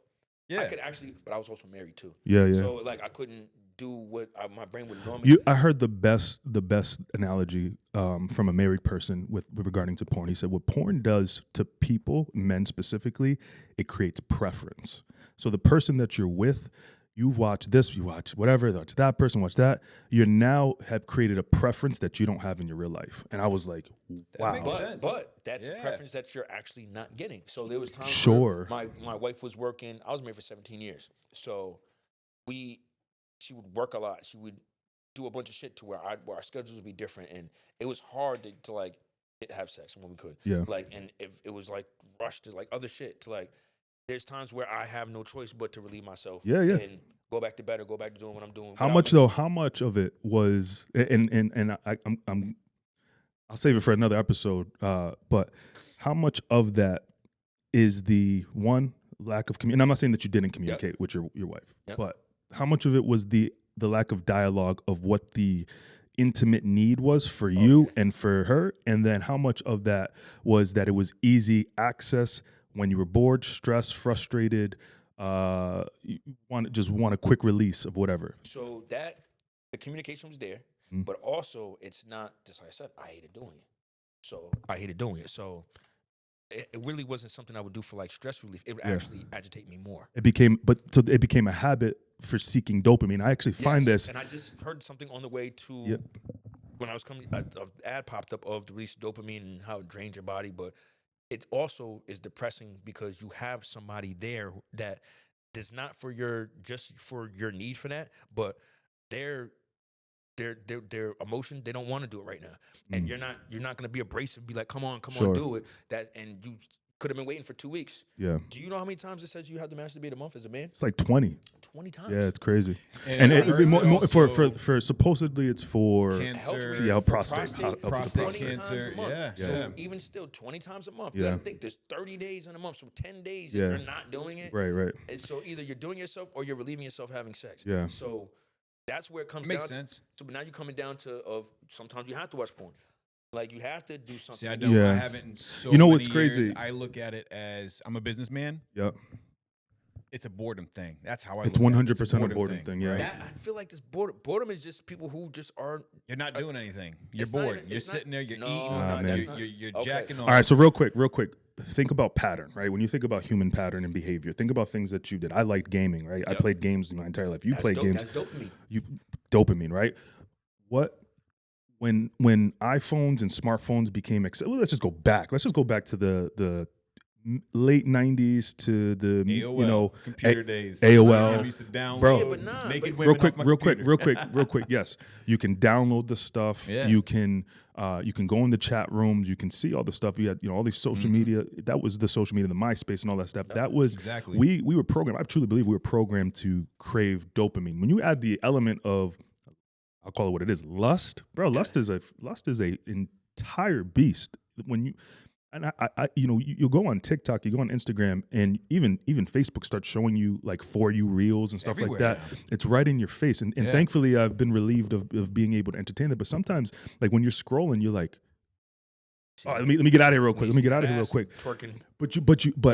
I could actually, but I was also married too. Yeah. So like I couldn't do what my brain would normally. I heard the best analogy from a married person with regarding to porn. He said, what porn does to people, men specifically, it creates preference. So the person that you're with, you watch this, you watch whatever, watch that person, watch that. You now have created a preference that you don't have in your real life. And I was like, wow. makes sense. But that's a Yeah. preference that you're actually not getting. So there was times Sure. where my wife was working. I was married for 17 years. So she would work a lot. She would do a bunch of shit to where our schedules would be different, and it was hard to like have sex when we could. Yeah. Like, and if it was like rushed to like other shit to like. There's times where I have no choice but to relieve myself. Yeah, yeah. And go back to bed or go back to doing what I'm doing. How without much me. though? How much of it was? And I'll save it for another episode. But how much of that is the one lack of communication? And I'm not saying that you didn't communicate with your wife, but how much of it was the lack of dialogue of what the intimate need was for you and for her, and then how much of that was that it was easy access when you were bored, stressed, frustrated, you want a quick release of whatever. So that the communication was there, but also it's not just like I said. I hated doing it. So it really wasn't something I would do for like stress relief. It would actually agitate me more. It became a habit for seeking dopamine. I actually find this. And I just heard something on the way to when I was coming. An ad popped up of the release of dopamine and how it drains your body, but it also is depressing because you have somebody there that is not for your need for that, but their emotion, they don't want to do it right now, and you're not going to be abrasive, be like, come on, do it. And you could have been waiting for 2 weeks. Yeah. Do you know how many times it says you have to masturbate a month as a man? It's like 20. 20 times. Yeah, it's crazy. And And I've heard it also for supposedly it's for cancer, prostate prostate 20 cancer. times a month. Yeah, So yeah. even still, 20 times a month. You Yeah. got to think there's 30 days in a month, so 10 days Yeah. if you're not doing it. right. And so either you're doing it yourself or you're relieving yourself having sex. Yeah. So that's where it comes Makes down sense. to. So now you're coming down to sometimes you have to watch porn. Like you have to do something. See, I don't. Yeah. I haven't in so You know many what's crazy? years. I look at it as I'm a businessman. Yep. It's a boredom thing. That's how I. It's look at it. 100% a boredom thing, yeah. That, I feel like this boredom is just people who just are. You're not doing anything. You're It's not bored. even- you're it's not- sitting there. You're No, eating. no, that's you're, not- you're okay. jacking off. All right, so real quick. think about pattern, right? When you think about human pattern and behavior, think about things that you did. I liked gaming, right? I played games my entire life. You played games. That's dopamine. Dopamine, right? When iPhones and smartphones became well, let's just go back. Let's just go back to the late 90s to the AOL, computer days. AOL. I used to download Bro, naked real women off my real computer. quick. Yes, you can download the stuff. Yeah. You can go in the chat rooms. You can see all the stuff. You had all these social media. That was the social media, the MySpace, and all that stuff. That was Exactly. We were programmed. I truly believe we were programmed to crave dopamine. When you add the element of, I'll call it what it is, lust, bro. Lust is a entire beast. When you and I you go on TikTok, you go on Instagram, and even Facebook starts showing you like For You reels and stuff like everywhere that. now. It's right in your face, and thankfully I've been relieved of being able to entertain it. But sometimes, like when you're scrolling, you're like, oh, let me get out of here real quick. Let me get out of here real quick. Twerking. But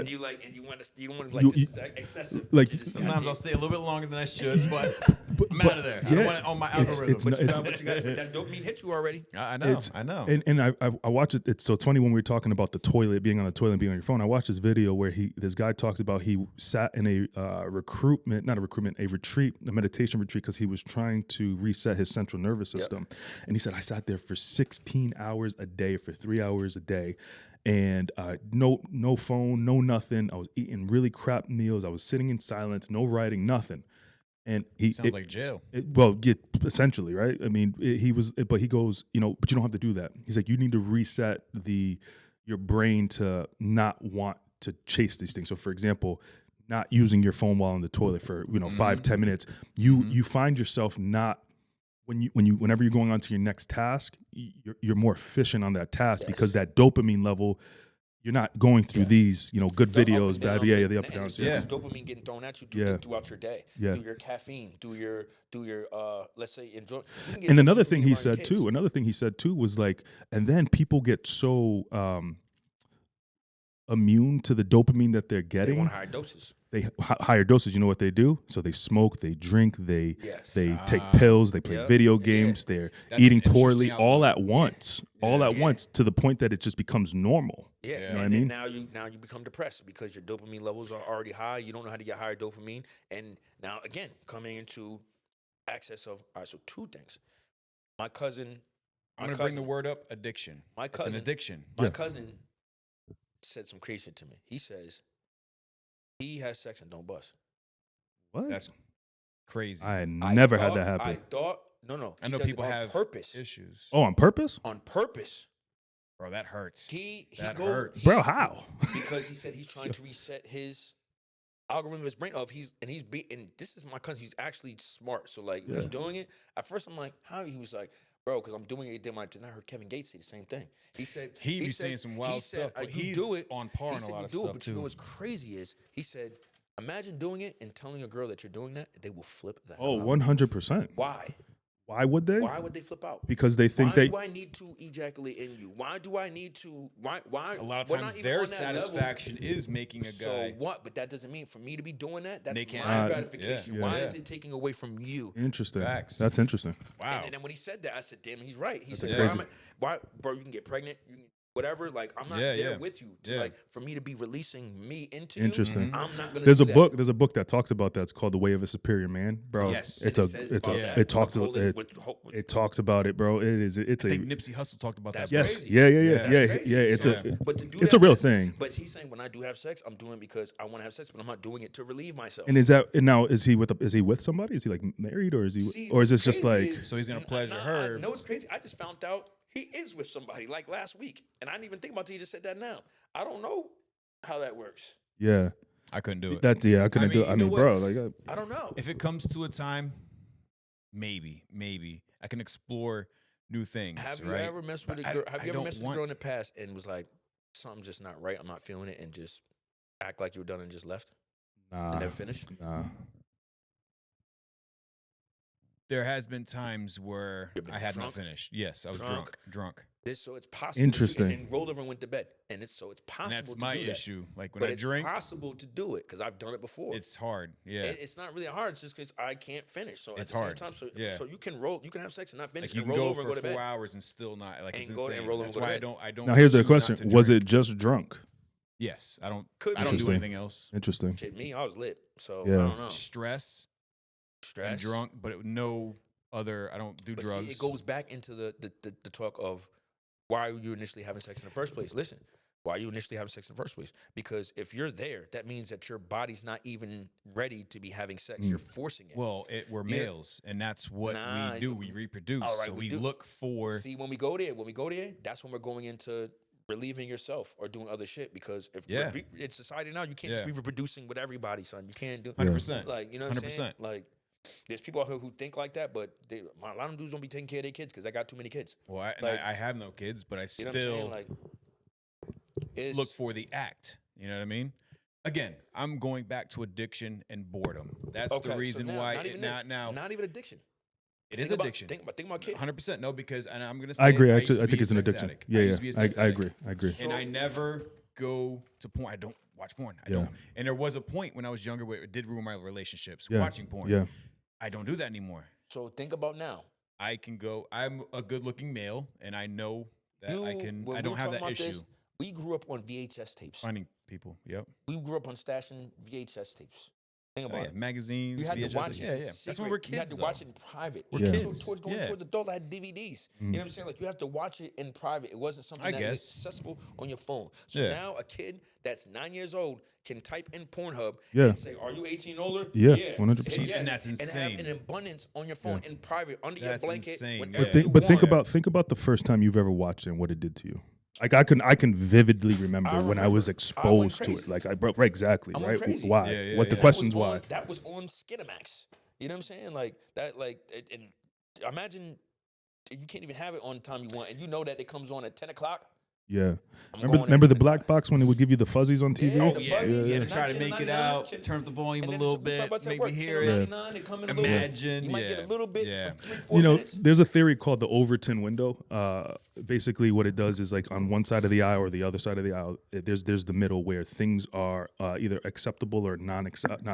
And you want to this is excessive. like, You just- Sometimes I'll stay a little bit longer than I should, but I'm but- out of there. I yeah, don't want it on my algorithm. it's not- but you got that dopamine hit you already. I know. It's- I know. And I watch it. It's funny when we were talking about the toilet, being on the toilet, and being on your phone. I watched this video where this guy talks about he sat in a retreat, a meditation retreat, because he was trying to reset his central nervous system. And he said, I sat there for 16 hours a day, for 3 hours a day. And no phone, no nothing. I was eating really crap meals. I was sitting in silence, no writing, nothing. And Sounds like jail. Essentially, right? I mean, but he goes, but you don't have to do that. He's like, you need to reset your brain to not want to chase these things. So, for example, not using your phone while in the toilet for 5-10 minutes. You find yourself not. Whenever you're going on to your next task, you're more efficient on that task because that dopamine level, you're not going through these, good videos, the up and downs. Yeah, dopamine getting thrown at you throughout your day. Yeah. Do your caffeine, do your let's say enjoy. And another thing he said too was like, and then people get so immune to the dopamine that they're getting. They want higher doses. Higher doses. You know what they do? So they smoke, they drink, they take Ah. pills, they play video games, they're That's eating an poorly, interesting all outlook. at once, once, to the point that it just becomes normal. Yeah, You know and what I then mean? now you become depressed because your dopamine levels are already high. You don't know how to get higher dopamine, and now again coming into access of all right. So two things. My cousin. I'm going to bring the word up, addiction. My It's cousin. an addiction. My cousin said some crazy shit to me. He says he has sex and don't bust. What? That's crazy. I never had that happen. I thought no. I know He does people it on have purpose. issues. Oh, on purpose? On purpose. Bro, that hurts. He That goes hurts. Bro, how? because he said he's trying to reset his algorithm of his brain and this is my cousin. He's actually smart. So like him doing it. At first I'm like, how? He was like, bro, because I'm doing it. And I heard Kevin Gates say the same thing. He said He be said- saying some wild he said, stuff, but you he's do it. on par He on a said lot you of do it, stuff, but you know too. what's crazy is he said, imagine doing it and telling a girl that you're doing that, they will flip the hell Oh, out. 100%. Why? Why would they? Why would they flip out? Because they think Why do I need to ejaculate in you? Why do I need to? Why? A lot of we're times not even their on that level. satisfaction is making a So guy. what? But that doesn't mean for me to be doing that. That's They can't my have it. gratification. Yeah. Why Yeah. is it taking away from you? Interesting. Facts. That's interesting. Wow. And then when he said that, I said, "Damn, he's right." He That's said, crazy. why, bro? You can get pregnant. You can, whatever. Like I'm not Yeah, there yeah. with you. To, Yeah. Like for me to be releasing me into Interesting. you, I'm not gonna. There's do a that. book. There's a book that talks about that. It's called The Way of a Superior Man, bro. Yes. It's And a. says It's about a. that. It talks. With It talks about it, bro. It is. It's I a. think Nipsey Hussle talked about That's that. Yes. crazy. Yeah. That's crazy. It's So, a. but to do It's that, a real yes. thing. But he's saying when I do have sex, I'm doing it because I want to have sex, but I'm not doing it to relieve myself. And is that and now? Is he with somebody? Is he like married or is he? See, or is this what's just crazy like? is- So he's gonna pleasure I her. know it's crazy. I just found out he is with somebody like last week, and I didn't even think about it. He just said that now. I don't know how that works. Yeah. I couldn't do it. I couldn't do it. you I know mean, what? bro, like. I don't know. If it comes to a time, maybe I can explore new things. Have you right? ever messed with But a girl? Have I you ever don't messed with a want- girl in the past and was like, something's just not right. I'm not feeling it, and just act like you were done and just left Nah. and never finished? Nah. There has been times where You've been I had drunk? not finished. Yes, I was Drunk? drunk. This so it's possible. Interesting. And then rolled over and went to bed, and it's possible. And that's to my do that. issue. Like when But I it's drink, possible to do it because I've done it before. it's hard. Yeah. It's not really hard. It's just because I can't finish. So It's at the hard. same time, Yeah. so you can have sex and not finish. Like you and can roll go over and for go to 4 bed. hours and still not like And it's go and insane. roll over That's and go to why bed. I don't. Now here's the choose not question: to was drink. it just drunk? Yes, I don't Could I don't do Interesting. anything else. Interesting. Shit, me, I was lit. So Yeah. I don't know. Stress and Stress. drunk, but no other. I don't do But drugs. see, it goes back into the talk of why you initially having sex in the first place. Listen, why you initially having sex in the first place? Because if you're there, that means that your body's not even ready to be having sex. You're forcing it. Well, we're males, and that's what Nah, we do. We reproduce. all right, so we we do. look for. See, when we go there, that's when we're going into relieving yourself or doing other shit. Because if Yeah. it's society now, you can't just be reproducing with everybody, son. You can't do 100%. like, you know what I'm saying? 100%. Like, there's people out here who think like that, but a lot of them dudes don't be taking care of their kids because they got too many kids. Well, I have no kids, but I You know what I'm saying? still Like, look for the act. You know what I mean? Again, I'm going back to addiction and boredom. That's okay, the so reason now, why not even this. now Not even addiction. it is Think about- addiction. Think about kids. 100%. No, because and I'm gonna say I agree. used to I be think a it's an sex addiction. addict. Yeah, used to be a sex I addict. agree. I agree. And I never go to porn. I don't watch porn. I Yeah. don't. And there was a point when I was younger where it did ruin my relationships. Yeah. Watching porn. Yeah. I don't do that anymore. So think about now. I can go. I'm a good-looking male, and I know that I can. when I we don't were have talking that about this, issue. we grew up on VHS tapes. Finding people. Yep. We grew up on stashing VHS tapes. Think about Oh, yeah. it. Magazines. You had to VHS. watch it. Yeah, in yeah. That's secret. when we're kids. You had to though. watch it in private. We're Yeah. kids. Towards going Yeah. towards adult, I had DVDs. You know what I'm saying? Like, you have to watch it in private. It wasn't something I that guess. is accessible on your phone. So Yeah. now a kid that's 9 years old can type in Pornhub Yeah. and say, "Are you 18 older?" Yeah, 100%. Hit yes. And that's And insane. have an abundance on your phone in private under That's your blanket. insane, Whenever yeah. you But think want. about the first time you've ever watched it and what it did to you. Like I can vividly remember when I was exposed to it. crazy. Like right, exactly, I went right? crazy. Why? Yeah, What the yeah. questions That was why? on- That was on Skinamax. You know what I'm saying? Like that. Like, and imagine you can't even have it on the time you want, and you know that it comes on at 10 o'clock. Yeah. I'm Remember going remember at the 10 black o'clock. box when they would give you the fuzzies on TV? Yeah, Oh the yeah, fuzzies, yeah. yeah, To try to the make it 19.99 out, shit. turn up the volume And a then little we talk bit, about that maybe work, hear it. $10.99, they come in a little bit. Imagine, You might get a little bit yeah. for 3-4 You know, minutes. there's a theory called the Overton Window. Basically, what it does is like on one side of the aisle or the other side of the aisle, there's the middle where things are either acceptable or not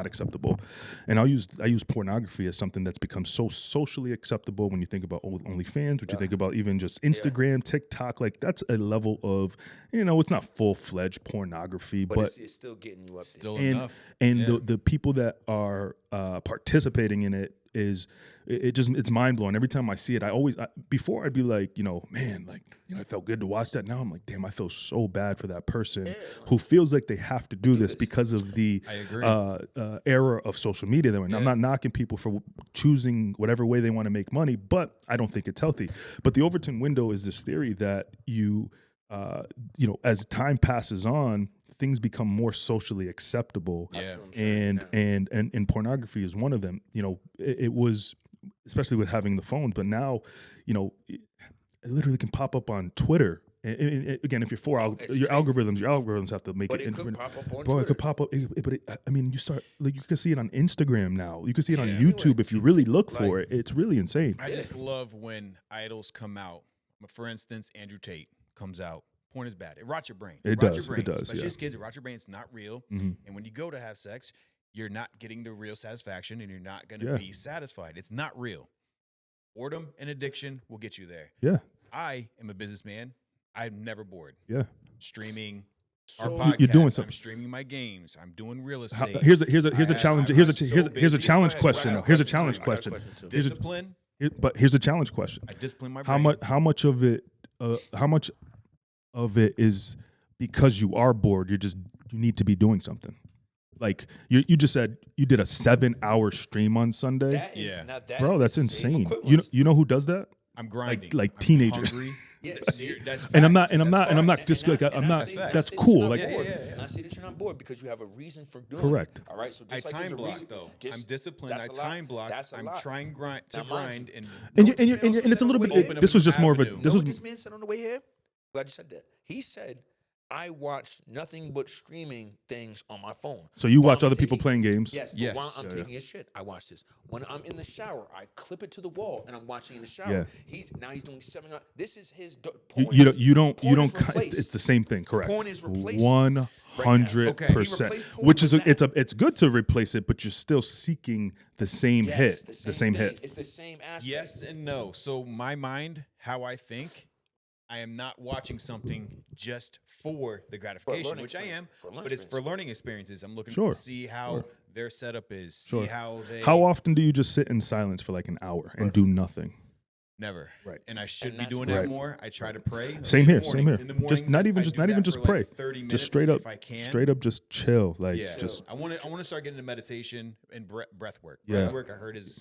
acceptable. And I use pornography as something that's become so socially acceptable when you think about OnlyFans, when you think about even just Instagram, TikTok. Like that's a level of, it's not full-fledged pornography, but it's still getting you up Still and enough. and the people that are participating in it is it's mind blowing. Every time I see it, before I'd be like, man, like I felt good to watch that. Now I'm like, damn, I feel so bad for that person who feels like they have to do this because of the I agree. era of social media. That I'm not knocking people for choosing whatever way they want to make money, but I don't think it's healthy. But the Overton Window is this theory that as time passes on, things become more socially acceptable. Yeah. And pornography is one of them. It was, especially with having the phones, but now, it literally can pop up on Twitter. And again, if you're your algorithms have to make But it. it could pop up on Bro, Twitter. it could pop up. You start you can see it on Instagram now. You can see it on Yeah. YouTube if you really look for Like- it. It's really insane. I just love when idols come out. For instance, Andrew Tate comes out. Porn is bad. It rots your brain. It rots does, Your it brain. does, Especially yeah. as kids, it rots your brain. It's not real. Mhm. And when you go to have sex, you're not getting the real satisfaction, and you're not going to Yeah. be satisfied. It's not real. Boredom and addiction will get you there. Yeah, I am a businessman. I'm never bored. yeah. Streaming our So- podcast. You're doing I'm something. streaming my games. I'm doing real How- estate. here's a I- challenge. I'm Here's a so here's a busy. challenge Go ahead. question. I though. got a Here's a question challenge too. I got a question. question too. Here's a- Discipline. But here's a challenge question. I discipline my brain. How much of it is because you are bored? You need to be doing something. Like you just said, you did a 7-hour stream on Sunday. That is, Yeah. now that Bro, is that's the same insane. equivalence. You know who does that? I'm grinding. like I'm teenagers. hungry. Yeah, see? That's And I'm facts. not That's just facts. like I'm not. see- That's see cool. you're Like not bored. Yeah. And I see that you're not bored because you have a reason for doing Correct. it. All right, so I just like there's time a block reason, though. just- I'm disciplined. I that's a lot. time block. That's a I'm lot. trying to Now, mind grind you- and and Know what this man it's a little said on the way bit. here? This was just more of a. Avenue. This You know was what this man said on the way here? Glad you said that. He said, I watch nothing but streaming things on my phone. so you While watch I'm other people taking- playing games. Yes, but Yes. while I'm Yeah, taking a shit, I watch this. When I'm in the shower, I clip it to the wall and I'm watching in the shower. Yeah. He's doing 7 hours. This is his. You porn don't is- you don't porn is it's replaced. the same thing. Correct. Porn is replaced 100%. replaced porn Which is with it's good to replace it, but you're still seeking the same Yes, hit, the same thing. hit. It's the same aspect. yes and no. So my mind, how I think, I am not watching something just for the gratification, which I am, but it's for learning experiences. I'm looking to see how their setup is, see how they. How often do you just sit in silence for like an hour and do nothing? Never. Right. And I should be doing that more. I try to pray. Same here. Same here. In the mornings, just not even just for pray. Like 30 minutes just straight up, if I can. straight up, just chill. Like just. I want to start getting into meditation and breath work. Yeah. Breath work, I heard is.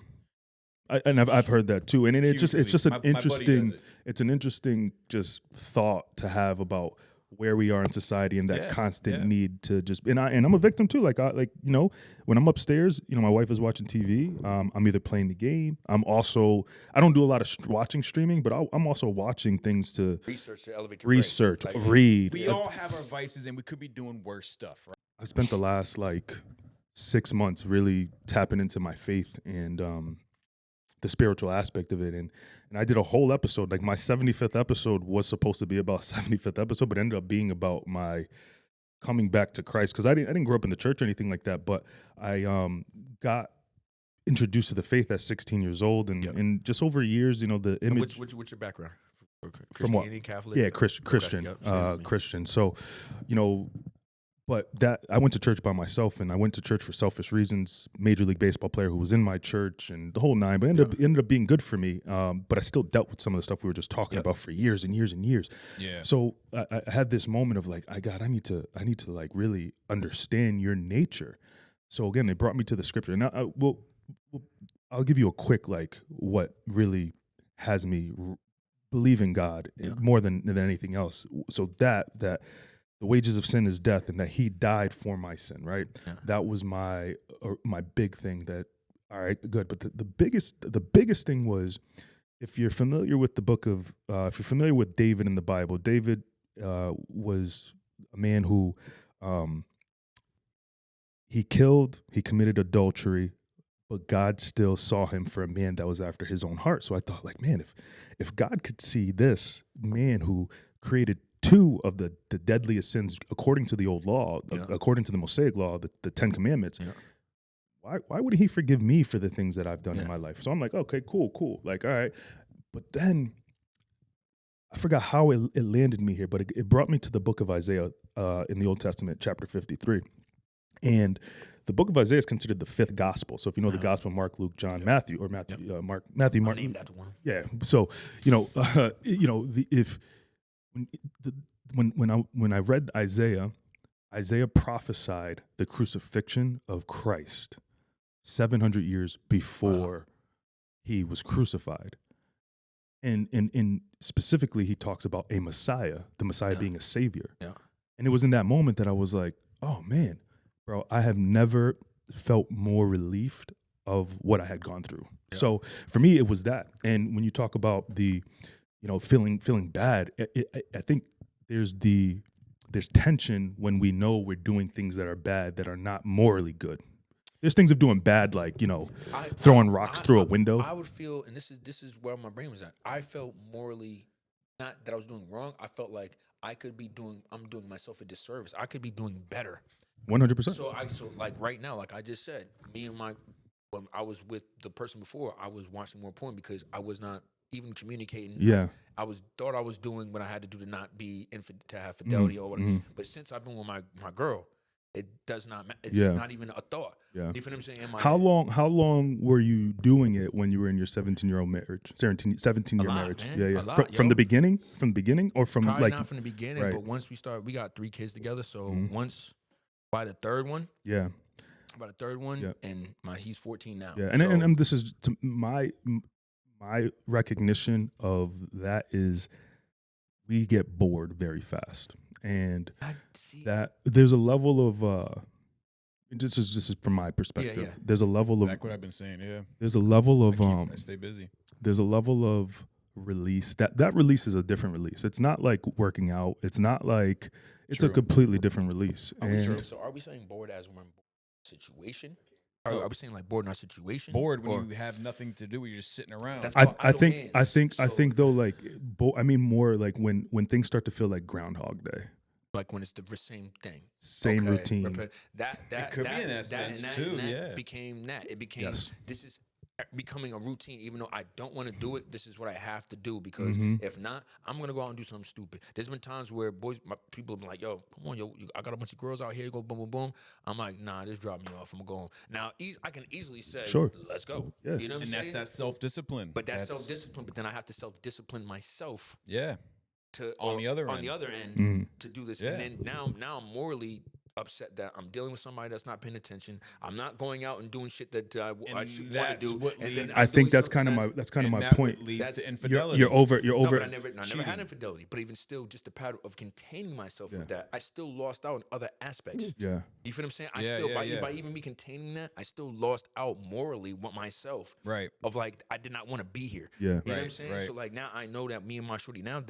I've heard that too, and it's just an interesting. It. It's an interesting just thought to have about where we are in society and that constant need to just. And I'm a victim too. Like when I'm upstairs, my wife is watching TV. I'm either playing the game. I don't do a lot of watching streaming, but I'm also watching things to research to elevate your brain. Read. We all have our vices, and we could be doing worse stuff. Right? I spent the last 6 months really tapping into my faith and the spiritual aspect of it. And I did a whole episode, like my 75th episode was supposed to be about 75th episode, but ended up being about my coming back to Christ. Cause I didn't grow up in the church or anything like that, but I got introduced to the faith at 16 years old. And just over years, the image. What's your background? Christianity, Catholic? Yeah, Christian. Okay. Christian. So, but I went to church by myself, and I went to church for selfish reasons. Major League Baseball player who was in my church, and the whole nine. But it ended up being good for me. But I still dealt with some of the stuff we were just talking about for years and years and years. Yeah. So I had this moment of I need to like really understand your nature. So again, they brought me to the scripture. Now I'll give you a quick what really has me believe in God more than anything else. So that the wages of sin is death, and that He died for my sin, right? Yeah. That was my big thing. That all right, good. But the biggest thing was, if you're familiar with the book of, if you're familiar with David in the Bible, David was a man who he committed adultery, but God still saw him for a man that was after His own heart. So I thought, man, if God could see this man who created two of the deadliest sins according to the old law, according to the Mosaic law, the Ten Commandments, why wouldn't He forgive me for the things that I've done in my life? So I'm like, okay, cool. All right. But then I forgot how it landed me here, but it brought me to the book of Isaiah in the Old Testament, chapter 53. And the book of Isaiah is considered the fifth gospel. So if you know the gospel, Mark, Luke, John, Matthew, or Mark. I'll name that one. Yeah. So, when I read Isaiah prophesied the crucifixion of Christ 700 years before He was crucified. And specifically, he talks about a Messiah, the Messiah being a savior. Yeah. And it was in that moment that I was like, oh man, bro, I have never felt more relieved of what I had gone through. Yeah. So for me, it was that. And when you talk about the, feeling bad, I think there's tension when we know we're doing things that are bad, that are not morally good. There's things of doing bad, like, throwing rocks through a window. I would feel, and this is where my brain was at. I felt morally, not that I was doing wrong. I felt like I'm doing myself a disservice. I could be doing better. 100%. So like right now, like I just said, when I was with the person before, I was watching more porn because I was not even communicating. Yeah. I thought I was doing what I had to do to not be to have fidelity or whatever. Mm-hmm. But since I've been with my girl, it does not. It's not even a thought. Yeah. You feel what I'm saying? How long were you doing it when you were in your 17-year-old marriage? 17-year marriage. Man. Yeah. From the beginning, or from probably not from the beginning, right. But once we got 3 kids together. So once by the third one. Yeah. By the third one, and he's 14 now. Yeah, and this is my recognition of that is we get bored very fast, and that there's a level of this is from my perspective. Yeah. There's a level of like what I've been saying. Yeah, there's a level of I stay busy. There's a level of release that release is a different release. It's not like working out. It's not like it's a completely different release. So are we saying bored as we're in situation? Are we saying like bored in our situation? Bored when you have nothing to do, you're just sitting around. I think though, like I mean more like when things start to feel like Groundhog Day. Like when it's the same thing, same routine. That it could be in that sense too. It became this is becoming a routine, even though I don't want to do it. This is what I have to do because if not, I'm gonna go out and do something stupid. There's been times where people have been like, "Yo, come on, I got a bunch of girls out here. Go boom, boom, boom." I'm like, "Nah, just drop me off. I'm gonna go home." Now, I can easily say, Sure. let's go." Yes. You know what I'm And saying? that's that self-discipline. But that's self-discipline. But then I have to self-discipline myself Yeah. On the other end to do this. Yeah. And then now I'm morally upset that I'm dealing with somebody that's not paying attention. I'm not going out and doing shit that I should want to do. And then I think that's kind of my point. Leads to That's- infidelity. You're over. No, but I never cheating. had infidelity. But even still, just the pattern of containing myself with that, I still lost out in other aspects. Yeah. You feel what I'm saying? By even me containing that, I still lost out morally with myself. Right. Of like, I did not want to be here. Yeah. You know what I'm Right, saying? right. So like now I know that me and my shorty now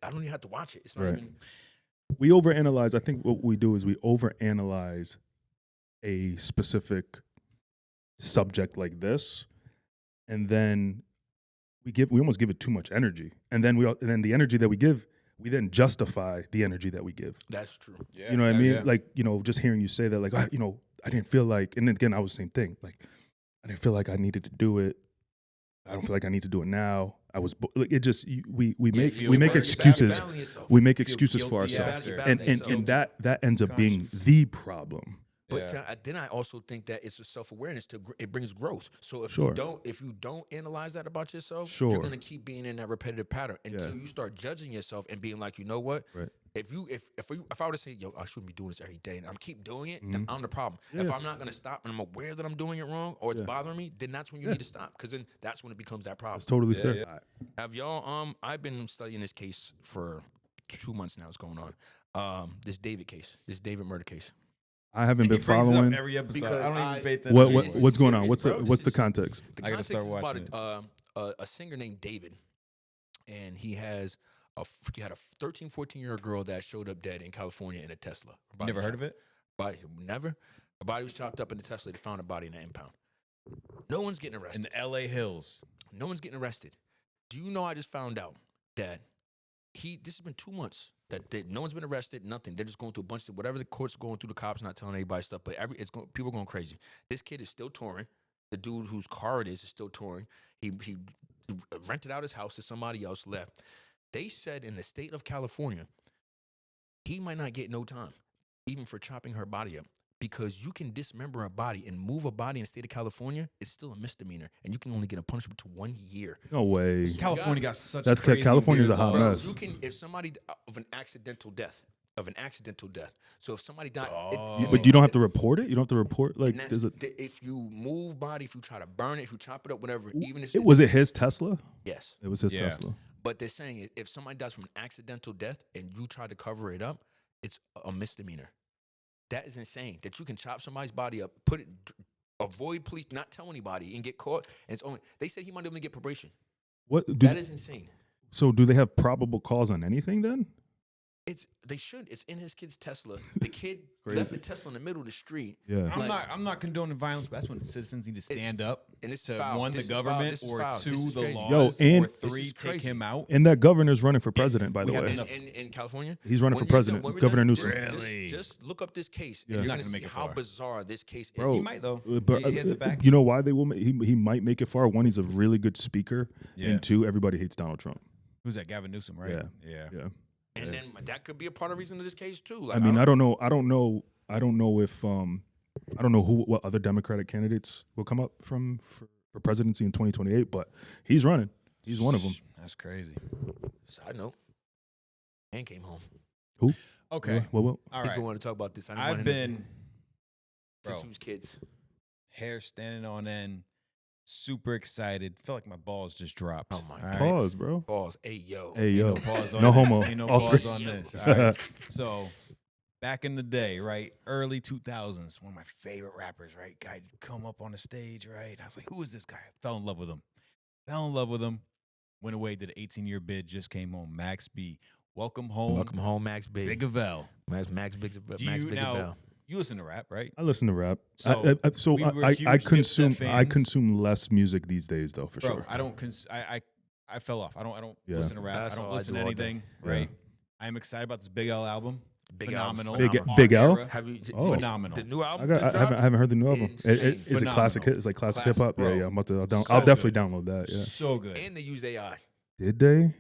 I don't even have to watch it. It's not Right. even. We overanalyze. I think what we do is we overanalyze a specific subject like this, and then we almost give it too much energy, and then the energy that we give, we then justify the energy that we give. That's true. Yeah. You know what I mean? Yeah. Like, just hearing you say that, like, I didn't feel like, and then again, I was the same thing. Like, I didn't feel like I needed to do it. I don't feel like I need to do it now. I was like, it just we make excuses. We make excuses for guilty ourselves, after. and that ends up being Conscious. the problem. But then I also think that it's a self-awareness it brings growth. So if Sure. you don't analyze that about yourself, Sure. you're gonna keep being in that repetitive pattern until Yeah. you start judging yourself and being like, you know what? Right. If I were to say, yo, I shouldn't be doing this every day, and I'm keep doing it, then I'm the problem. Yeah. If I'm not gonna stop and I'm aware that I'm doing it wrong or it's bothering me, then that's when you need to stop, because then that's when it becomes that problem. It's totally fair. yeah. Have y'all? I've been studying this case for 2 months now. What's going on? This David murder case. I haven't been He brings it up following. every episode. Because I don't I- even pay attention. What's going on? serious, What's bro. what's the This is- context? The I gotta context start is watching about a singer named David, and he had a 13, 14-year-old girl that showed up dead in California in a Tesla. Never heard of it? Never. Her body was chopped up in the Tesla. They found a body in an impound. No one's getting In arrested. the LA Hills. No one's getting arrested. Do you know I just found out that this has been 2 months that no one's been arrested, nothing. They're just going through a bunch of whatever the court's going through, the cops not telling anybody stuff, but people are going crazy. This kid is still touring. The dude whose car it is still touring. He rented out his house to somebody else, left. They said in the state of California, he might not get no time, even for chopping her body up. Because you can dismember a body and move a body in the state of California, it's still a misdemeanor, and you can only get a punishment to 1 year. No way. California got such That's crazy California's weird a hot laws. mess. You can, if somebody of an accidental death. So if somebody died, But you don't have to report it. You don't have to report like. and that's There's a. if you move body, if you try to burn it, if you chop it up, whatever, even if Was it his Tesla? yes. It was his Yeah. Tesla. But they're saying if somebody dies from an accidental death and you try to cover it up, it's a misdemeanor. That is insane. That you can chop somebody's body up, avoid police, not tell anybody, and get caught. And it's only they said he might even get probation. What? That is insane. So do they have probable cause on anything then? They should. It's in his kid's Tesla. The kid Crazy. left the Tesla in the middle of the street. Yeah. I'm not condoning violence, but that's when citizens need to stand up And this is to foul. one, This the is foul. government, This is or foul. This two, is the crazy. laws, and- or three, This is take crazy. him out. And that governor's running for president, by the we have way. enough- In California, He's running for When you're president, when we're Governor done, Newsom. Really? Just look up this case, Yeah. and He's you're not gonna gonna make see it how far. bizarre this case Bro, is. He might though. But He has the back. you know why they will? He might make it far. One, he's a really good speaker, Yeah. and two, everybody hates Donald Trump. Who's that? Gavin Newsom, right? Yeah. And then that could be a part of the reason of this case too. I mean, I don't know if I don't know what other Democratic candidates will come up for presidency in 2028, but he's running. He's one of them. That's crazy. Side note, and came home. Who? Okay. What? All He's right. been wanting to talk about this. I didn't want I've him to- been since bro. he was kids. hair standing on end, super excited. Feel like my balls just dropped. Oh my All God. right? Pause, bro. Pause. Hey yo. Hey, Ain't yo. no pause on No this. homo. Ain't no All pause three. on this. All right. So back in the day, right? Early 2000s, one of my favorite rappers, right? Guy come up on the stage, right? I was like, who is this guy? Fell in love with him. Went away, did an 18-year bid, just came home. Max B. Welcome home. Welcome home, Max Big. Big Avell. Max Big. Do Max you Big now? Avell. You listen to rap, right? I listen to rap. So, we were I huge consume Dipset I fans. consume less music these days, though, for Bro, sure. I don't. I fell off. I don't Yeah. listen to rap. That's I don't all I listen do to all day. anything. Yeah. Right. I'm excited about this Big L album. Phenomenal. Big L? Era, Have you? Oh. Phenomenal. The new I album. got. just I haven't heard the new album. Insane. Is it classic Phenomenal. hit? It's like classic hip Classic, hop. Yeah, bro. yeah. So I'll definitely good. download that. Yeah. So good. And they used AI. Did they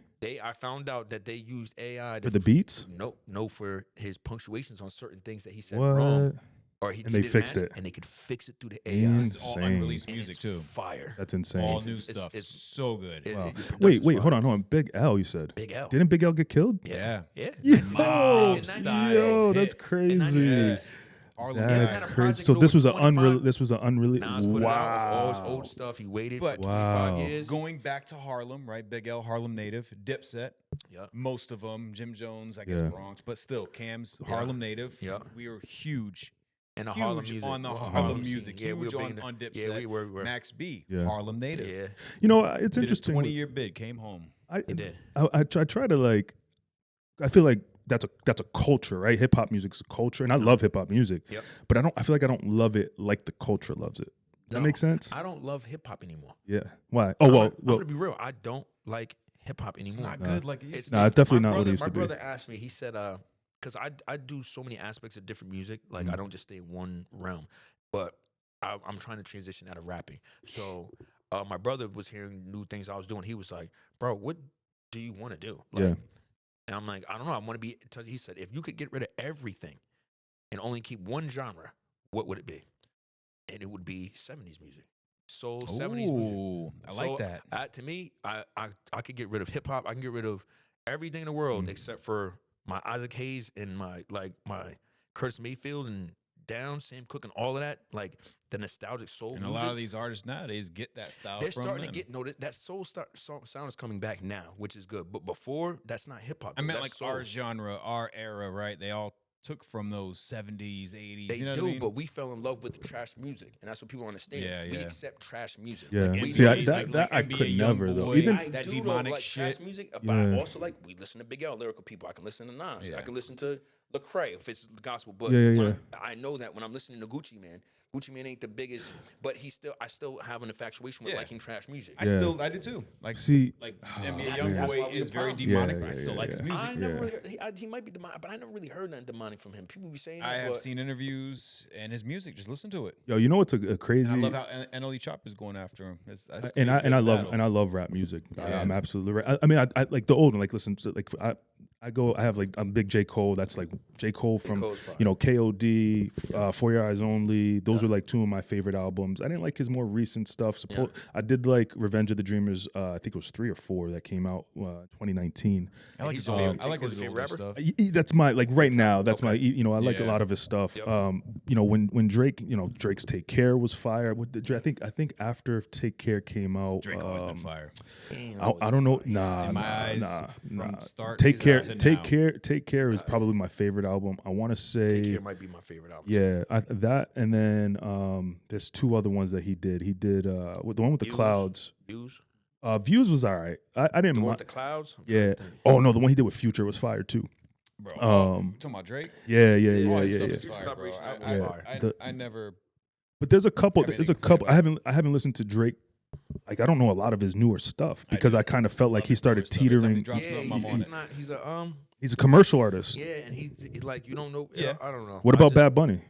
I found out that they used AI for the beats? No, for his punctuations on certain things that he said wrong. What? Or he And they didn't fixed match, it. and they could fix it through the AI. Insane. It's all unreleased And music it's too. Fire. That's insane. All It's- new it's- stuff. it's- So good. It- Wow. your production's Wait, fire. hold on. Big L, you said. Big L. Didn't Big L get killed? Yeah. Yeah. Yo, Mob style yo, hit. that's In crazy. 96. Harlem That's had a Guy. crazy. project So with this was over an 25. This was an unreleased. Nas put it out of all his Wow. old stuff. He waited But- for 25 Wow. years. Going back to Harlem, right? Big L, Harlem native. Dipset. Yeah. Most of them. Jim Jones, I guess Yeah. Bronx. But still, Cam's Harlem native. Yeah. We were huge. And the Huge Harlem music. on the Well, Harlem scene. music. Yeah, we Huge were big on in the- Dipset. Yeah, we were. Max B, Yeah. Harlem native. Yeah, You know, it's Did a interesting. 20-year bid, came home. I it did. I try to like. I feel like that's a culture, right? Hip hop music's a culture, and I love hip hop music. Yep. But I feel like I don't love it like the culture loves it. Does that make sense? I don't love hip hop anymore. Yeah. Why? Oh well. I'm gonna be real. I don't like hip hop anymore. It's not good like it used It's to. Nah, it's definitely my not what it brother- used to My be. brother asked me. He said, because I do so many aspects of different music. Like I don't just stay in one realm. But I'm trying to transition out of rapping. So my brother was hearing new things I was doing. He was like, "Bro, what do you want to do?" Like, Yeah. And I'm like, "I don't know. I want to be." He said, "If you could get rid of everything and only keep one genre, what would it be?" And it would be 70s music, soul 70s music. Ooh, I like So, that. To me, I could get rid of hip hop. I can get rid of everything in the world except for my Isaac Hayes and my Curtis Mayfield and Down, Sam Cooke, and all of that. Like the nostalgic soul And a music. lot of these artists nowadays get that style They're from starting them. to get noticed. That sound is coming back now, which is good. But before, that's not hip hop. I meant That's like soul. our genre, our era, right? They all took from those 70s, 80s. They you know do, what I mean? but we fell in love with trash music, and that's what people understand. Yeah, We yeah. accept trash music. Yeah. Like, we See, know- that I NBA could never though. Youngboy. Even I that do demonic like trash shit. music, but Yeah. I also like, we listen to Big L, lyrical people. I can listen to Nas. Yeah. I can listen to Lecrae if it's gospel. But Yeah, when yeah. I know that when I'm listening to Gucci Mane ain't the biggest, but I still have an infatuation with Yeah. liking trash music. I do too. Like, See, like that's NBA why Youngboy we is a very problem. demonic, Yeah, but I yeah, still yeah, like his yeah. music. I never Yeah. really heard, he might be demonic, but I never really heard nothing demonic from him. People be saying that. I have but seen interviews and his music. Just listen to it. yo, you know what's a crazy? And I love how NLE Chopper's going after him. That's and gonna be a good battle. I love rap music. Yeah. I'm absolutely right. I mean, I like the old one. Like, listen, to, like I have like I'm big J Cole. That's like J Cole from Cole's fire. KOD, For Your Eyes Only. Those are like two of my favorite albums. I didn't like his more recent stuff. I did like Revenge of the Dreamers. I think it was 3 or 4 that came out 2019. I like he's his, your old, favorite- I like J. Cole's his your older favorite stuff. That's my like right now. That's my I like a Yeah. lot of his stuff. Yep. When Drake Drake's Take Care was fire. I think after Take Care came out, Drake always been fire. I don't know. Nah, In my nah, eyes, nah, from nah. start Take Care. to Take now. Care. Take Care is probably my favorite album. I want to say. Take Care might be my favorite album. Yeah, that and then there's 2 other ones that he did. He did with the one with the Views. clouds. Views. Views was all right. I didn't The one mind. with the clouds. I'm Yeah. trying to think. Oh no, the one he did with Future was fire too. Bro, Um, you talking about Drake? Yeah. Oh, Yeah. his Yeah. stuff Yeah. is Future fire, bro. collaboration album I, was fire. I, The- I never. But there's a couple. Have There's a any complaint couple. about I haven't listened to Drake. Like I don't know a lot of his newer stuff because I kind of felt like Love he his started newer stuff. Every time he teetering. drops Yeah, something, I'm on he's it. not. He's a commercial artist. Yeah, and he's like, you don't know. Yeah. I don't know. What I about just- Bad Bunny?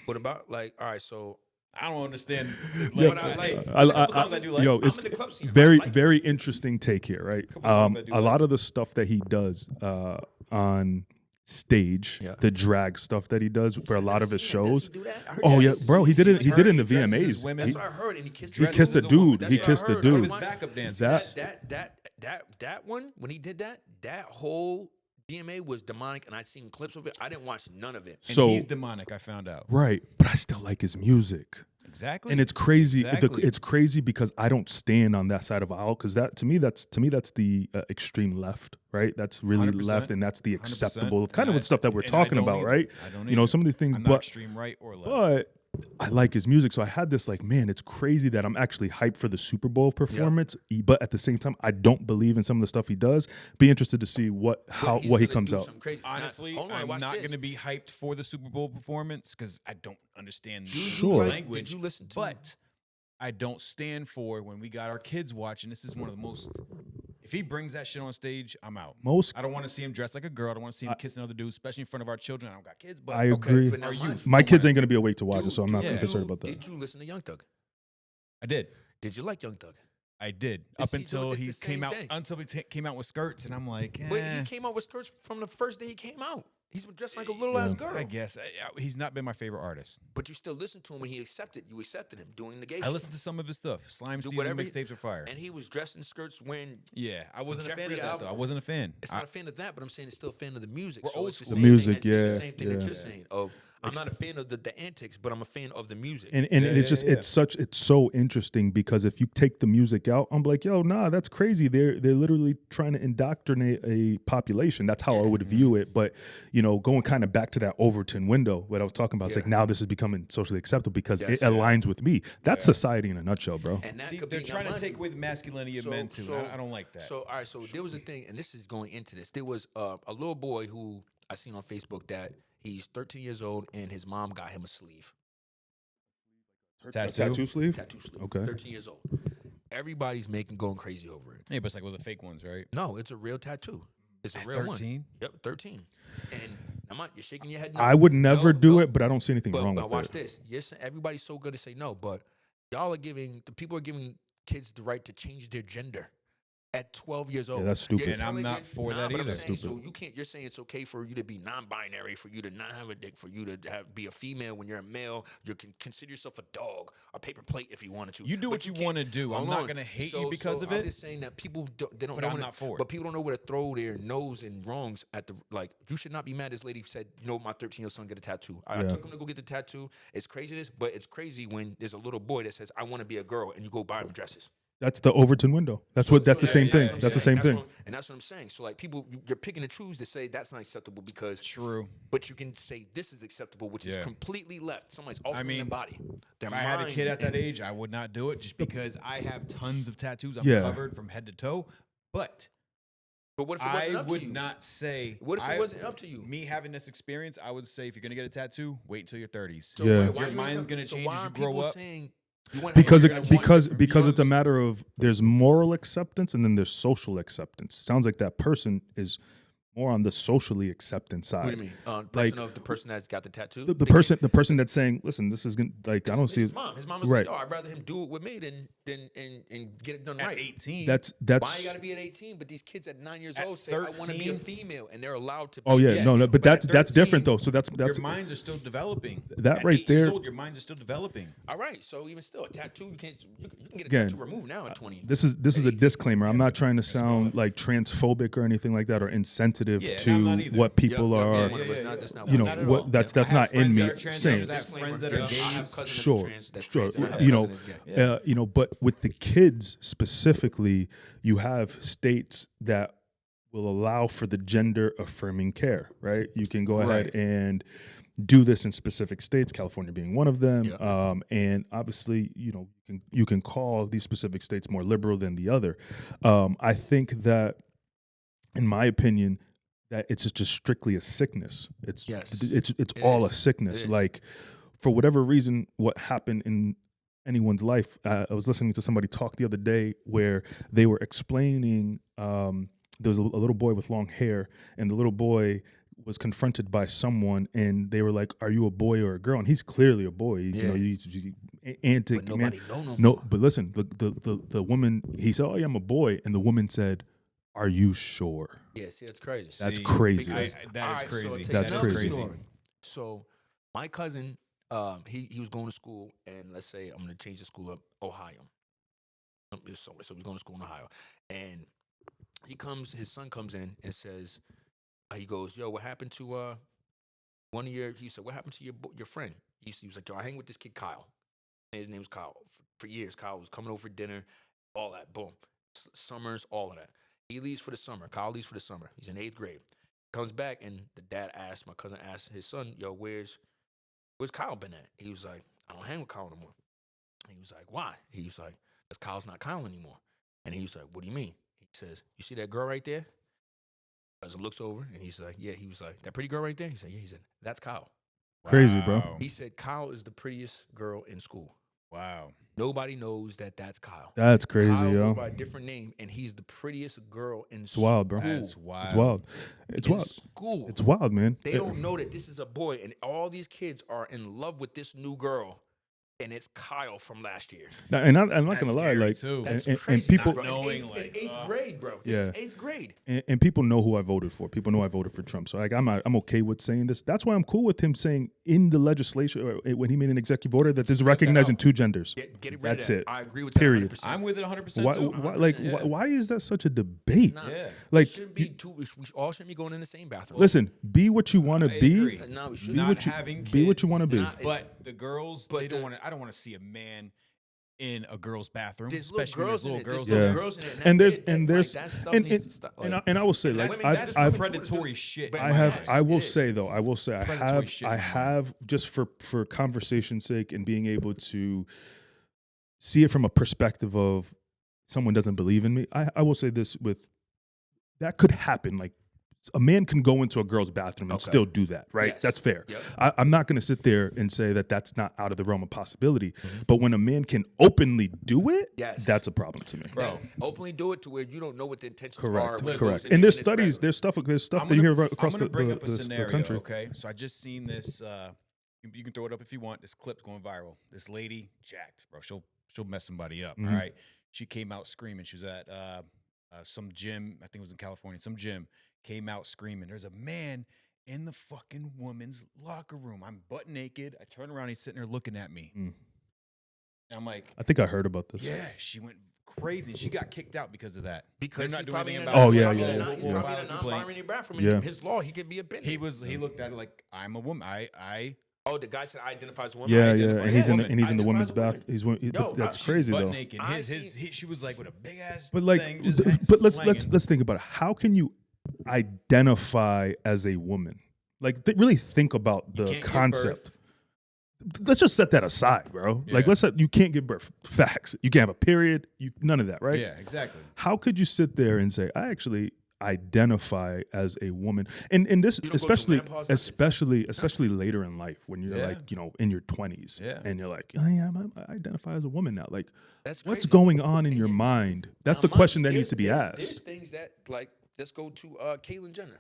What about all right? So I don't understand. Yeah, But I like- there's a couple songs I do like. yo, I'm it's in the club scene. I very like it. very interesting take here, right? Couple songs I do A like. lot of the stuff that he does on stage, Yeah. the drag stuff that he does for a lot of his Does shows. he do that? I heard Oh that. yeah, bro, he did it. He did it in the Dresses as VMAs. women. That's what I heard, and he kissed. He the kissed Dresses the as a woman. dude. That's He what I kissed the heard. One of dude. his backup dancers. That- That one when he did that whole DMA was demonic, and I'd seen clips of it. I didn't watch none of it. And So he's demonic. I found out. right, but I still like his music. Exactly. And it's crazy. Exactly. It's crazy because I don't stand on that side of the aisle because that to me that's the extreme left, right? That's really 100%, left, and that's the 100%. acceptable kind of And with stuff that we're and talking don't about, either. right? I don't You know, either. some of these things, I'm not but extreme right or left. but I like his music, so I had this like, man, it's crazy that I'm actually hyped for the Super Bowl performance, but at the same time, I don't believe in some of the stuff he does. Be interested to see what He's he gonna comes do out. some crazy- Now, Honestly, hold on, I'm watch not this. going to be hyped for the Super Bowl performance because I don't understand the Sure. language. Did you listen to? But I don't stand for when we got our kids watching. This is one of the most. If he brings that shit on stage, I'm out. Most I don't want to see him dressed like a girl. I don't want to see him kissing other dudes, especially in front of our children. I don't got kids, but I agree. but now Are you- My kids ain't gonna be awake to watch it, so I'm not yeah. concerned about that. Did you listen to Young Thug? I did. Did you like Young Thug? I did. You Up see, until it's he the came same out thing. came out with skirts, and I'm like, But he came out with skirts from the first day he came out. He's been dressed like a little ass girl. I guess he's not been my favorite artist. But you still listen to him when he accepted. You accepted him doing the gay I shit. listened to some of his stuff. Slime Do Season whatever he- mixtapes are fire. And he was dressed in skirts when Yeah, I wasn't a fan Jeffrey of that album. though. I wasn't a fan. it's not a fan of that, but I'm saying it's still a fan of the music. We're So old it's school. same The thing music, that- it's yeah, the same thing that yeah. you're saying. I'm not a fan of the antics, but I'm a fan of the music. And Yeah, it's just yeah, it's so interesting because if you take the music out, I'm like, yo, nah, that's crazy. They're literally trying to indoctrinate a population. That's how I would view it. But going kind of back to that Overton window, what I was talking about, it's like now this is becoming socially acceptable because Yes, it yeah. aligns with me. That's society in a nutshell, bro. And that See, could they're be, trying now to mind take you, away the masculinity of men too. I don't like that. So all right, so there was a thing, and this is going into this. There was a little boy who I seen on Facebook that he's 13 years old, and his mom got him a sleeve, Tattoo sleeve? tattoo sleeve. Okay. 13 years old. Everybody's going crazy over it. Yeah, but it's like with the fake ones, right? No, it's a real tattoo. It's a At real 13? one. Yep, 13. And you're shaking your head. No. I would never No, do no. it, but I don't see anything But wrong now with watch it. this. Yes, everybody's so good to say no, but the people are giving kids the right to change their gender at 12 years old. Yeah, that's stupid. You're And I'm telling not it- for nah, that but I'm either. saying, Stupid. So you can't. You're saying it's okay for you to be non-binary, for you to not have a dick, for you to be a female when you're a male. You can consider yourself a dog, a paper plate if you wanted to. You do But what you can't- want to do. I'm Hold not on. gonna hate So- you because so of I'm it. just saying that people don't But know I'm where to- not for it. But people don't know where to throw their nose in wrongs at the like. You should not be mad. This lady said, my 13-year-old son get a tattoo. I Yeah. took him to go get the tattoo. It's craziness, but it's crazy when there's a little boy that says, "I want to be a girl," and you go buy him dresses. That's the Overton window. That's the same thing. what I'm That's the saying. same thing. And that's what I'm saying. So like people, you're picking and choose to say that's not acceptable because True. but you can say this is acceptable, which is Yeah. completely left. Somebody's altering mean, their body. Their If I had a mind. kid at that age, I would not do it just because I have tons of tattoos. I'm Yeah. covered from head to toe. But But what if it wasn't I up would to you? not say. What if it I- wasn't up to you? Me having this experience, I would say if you're gonna get a tattoo, wait until your 30s. So Yeah. why Your you mind's want gonna so change why as you aren't grow people up. saying you want- Because you're it, gonna want because different because it's a views. matter of there's moral acceptance and then there's social acceptance. Sounds like that person is more on the socially acceptance side. What do you mean? Like- The person that's got the tattoo. The They person that's saying, listen, this is gonna, like I don't see his mom. His mom was right. like, "Yo, I'd rather him do it with me than and get it done At right." 18, That's Why you got to be at 18? But these kids at 9 years At old say, "I want to be a 13? female," and they're allowed to. oh be yeah, Yes, no, but but at that's different 13, though. So that's your minds are still developing. That At right 8 years there- old, your minds are still developing. All right, so even still, a tattoo you can get a Again, tattoo removed now at 20. this is a disclaimer. I'm not trying to sound like transphobic or anything like that or insensitive Yeah, and to I'm not either. what people Yeah, are. one of us, that's not you know one at all. what that's I have not in friends me that are transgenders, saying. I have friends that are Yeah, I have gays. cousins that's Sure, that's sure. trans, and I have You know, cousins that's gay. but with the kids specifically, you have states that will allow for the gender affirming care, right? You can go ahead Right. and do this in specific states, California being one of them. Yeah. And obviously, you can call these specific states more liberal than the other. I think that, in my opinion, that it's just strictly a sickness. It's Yes, it's it all is. a sickness. It is. Like, for whatever reason, what happened in anyone's life. I was listening to somebody talk the other day where they were explaining there was a little boy with long hair, and the little boy was confronted by someone, and they were like, "Are you a boy or a girl?" And he's clearly a boy. You know, antic But nobody know no No, more. but listen, the woman, he said, "Oh, yeah, I'm a boy," and the woman said, "Are you sure?" Yeah, see, that's crazy. That's See, crazy. that is Alright, so crazy. take That's another crazy. story. So my cousin, he was going to school, and let's say I'm going to change the school up, Ohio. So he's going to school in Ohio, and his son comes in and says, he goes, "Yo, what happened to one of your?" He said, "What happened to your friend?" He was like, "Yo, I hang with this kid Kyle." And his name was Kyle. For years, Kyle was coming over for dinner, all that. Boom, summers, all of that. He leaves for the summer. Kyle leaves for the summer. He's in 8th grade. Comes back, and my cousin asked his son, "Yo, where's Kyle been at?" He was like, "I don't hang with Kyle no more." He was like, "Why?" He was like, "Because Kyle's not Kyle anymore." And he was like, "What do you mean?" He says, "You see that girl right there?" Cousin looks over, and he's like, "Yeah." He was like, "That pretty girl right there?" He said, "Yeah." He said, "That's Kyle." Crazy, bro. Wow. He said, "Kyle is the prettiest girl in school." Wow. Nobody knows that that's Kyle. That's crazy, Kyle yo. goes by a different name, and he's the prettiest girl in It's wild, bro. That's wild. It's wild. It's in wild. school. It's wild, man. They don't know that this is a boy, and all these kids are in love with this new girl, and it's Kyle from last year. Now, and I'm not That's gonna lie, scary, like, too. That's and crazy. people bro. knowing, in like, eighth grade, bro. This Yeah. is eighth grade. and people know who I voted for. People know I voted for Trump. So like I'm okay with saying this. That's why I'm cool with him saying in the legislation or when he made an executive order that this is recognizing two genders. Get rid That's of that. it. I agree with that. Period. 100%. I'm with it 100% Why, too. why is that such a debate? Nah. Yeah. Like, we shouldn't be two. We all shouldn't be going in the same bathroom. listen, be what you want to I be. agree. No, we Be shouldn't. Not what you having be what you kids. want to be. Nah, But the girls, but they don't the- want to. I don't want to see a man in a girl's bathroom, There's little especially when girls there's in little it. girls. There's Yeah. little girls in it. And there's that, and like, there's that stuff and needs to stop. Like, and I will say That's, like that's I've predatory shit. But in I my have eyes. I will It is. say though, I will say Predatory shit I in my mind. have just for conversation's sake and being able to see it from a perspective of someone doesn't believe in me. I will say this with that could happen. Like a man can go into a girl's bathroom and Okay. still do that, right? Yes. That's fair. Yep. I'm not going to sit there and say that that's not out of the realm of possibility. But when a man can openly do it, Yes. that's a problem to me. Bro. Openly do it to where you don't know what the intentions Correct. are. when it Correct. goes And there's into studies, this regular. there's stuff I'm that you gonna- hear across I'm gonna bring the up a scenario, country. Okay, so I just seen this. You can throw it up if you want. This clip's going viral. This lady, jacked, bro. She'll mess somebody up. Mhm. All right. She came out screaming. She was at some gym. I think it was in California. Some gym. Came out screaming. There's a man in the fucking woman's locker room. I'm butt naked. I turn around. He's sitting there looking at me. Mm. And I'm like, I think I heard about this. yeah. She went crazy. She got kicked out because of that. Because They're he's not doing probably anything in about Oh, it. yeah, probably yeah, in a yeah, non- he's yeah. probably in a File a complaint. non-binary bathroom. Yeah. In his law, he can be a bitch. He looked at it like I'm a woman. I Oh, the guy said I identify as a woman. Yeah, identify yeah, and as he's a in woman. and he's in the Identify women's as a woman. bath. Yo, That's she's crazy butt though. naked. I She was like with a big ass. But like, thing, just but let's slanging. let's think about it. How can you identify as a woman? Like, really think about You the can't give concept. Let's just set that aside, bro. Like, Yeah. you can't give birth. Facts. You can't have a period. None of that, right? Yeah, exactly. How could you sit there and say, I actually identify as a woman? And this, You don't go through menopause, nothing? especially later in life when you're Yeah. like, in your 20s, Yeah. and you're like, oh yeah, I identify as a woman now. Like, That's what's crazy. going on in your mind? That's Now, the question that mind you, needs to be there's- There's asked. things that, like, let's go to Caitlyn Jenner.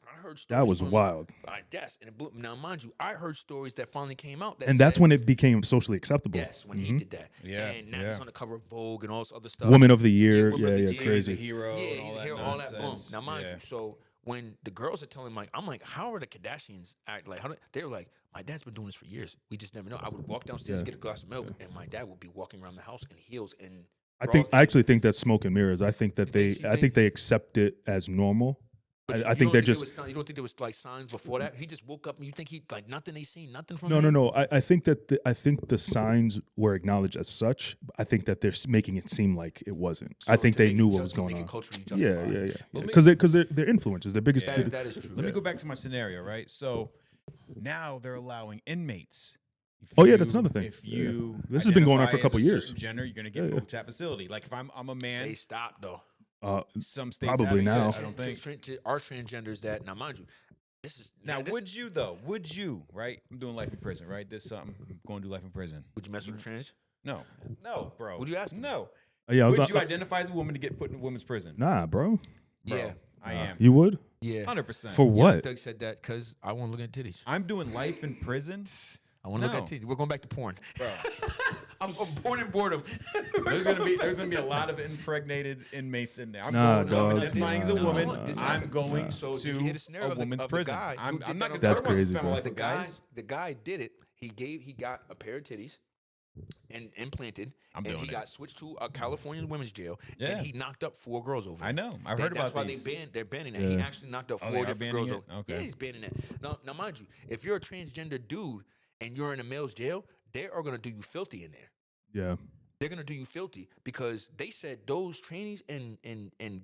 I heard stories That was from- wild. Yes, and it blew, now mind you, I heard stories that finally came out. That And that's said- when it became socially acceptable. Yes, when he did that. Yeah, and now yeah. he's on the cover of Vogue and all this other stuff. Woman of the Year. Woman Yeah, of the yeah, Year. crazy. He's a hero. Yeah, and he's all that here, all that boom. nonsense. Now mind Yeah. you, so when the girls are telling like, I'm like, how are the Kardashians act like? They're like, my dad's been doing this for years. We just never know. I would walk downstairs, Yeah. get a glass of milk, and my dad would be walking around the house in heels and. I actually think that's smoke and mirrors. I think that You think- I think they accept it as normal. But I you think don't they're there just was, you don't think there was like signs before that? He just woke up and you think he like nothing they seen, nothing from no. him? I think that I think the signs were acknowledged as such. I think that they're making it seem like it wasn't. I So think to they make knew it what just- was to going make it on. culturally Yeah, justified. yeah, yeah. Let me- Because they're influencers. They're biggest. Yeah. That is true. Let me go back to my scenario, right? So now they're allowing inmates. If Oh, yeah, that's another thing. If Yeah. you This has been going on identify for a couple as years. certain gender, you're gonna get Yeah, yeah. moved to that facility. Like if I'm a man, They stopped though. some states Probably haven't now. yet, I don't think. Our transgenders that now mind you, this is Now, this, would you though? Would you? Right? I'm doing life in prison. Right? This something. I'm going to do life in prison. would you mess with a trans? No, bro. What are you asking? No. Yeah, I was Would you identify as a woman to get put in a women's prison? nah, bro. Bro, Yeah, I am. You would 100%. for what? Doug said that because I want to look at titties. I'm doing life in prison, I want to look No. at titties. We're going back to porn. bro. I'm born in boredom. There's gonna be a lot of impregnated inmates in there. I'm Nah, going. I'm dog. identifying as a Nah, woman. nah, nah. I'm going So to did you hear the scenario a of the- woman's of the prison. guy who I'm did not that gonna. on That's I don't wanna crazy, spend my bro. life The with guy, guys. the guy did it. He got a pair of titties and implanted, I'm and doing he it. got switched to a California women's jail. Yeah. And he knocked up 4 girls over. I it. know. I've That- heard that's about why these. they're banning that. He Yeah. actually knocked up Oh, 4 they are different banning girls it? over. Okay. Yeah, he's banning that. Now, mind you, if you're a transgender dude and you're in a male's jail, they are gonna do you filthy in there. Yeah. They're gonna do you filthy because they said those trainees and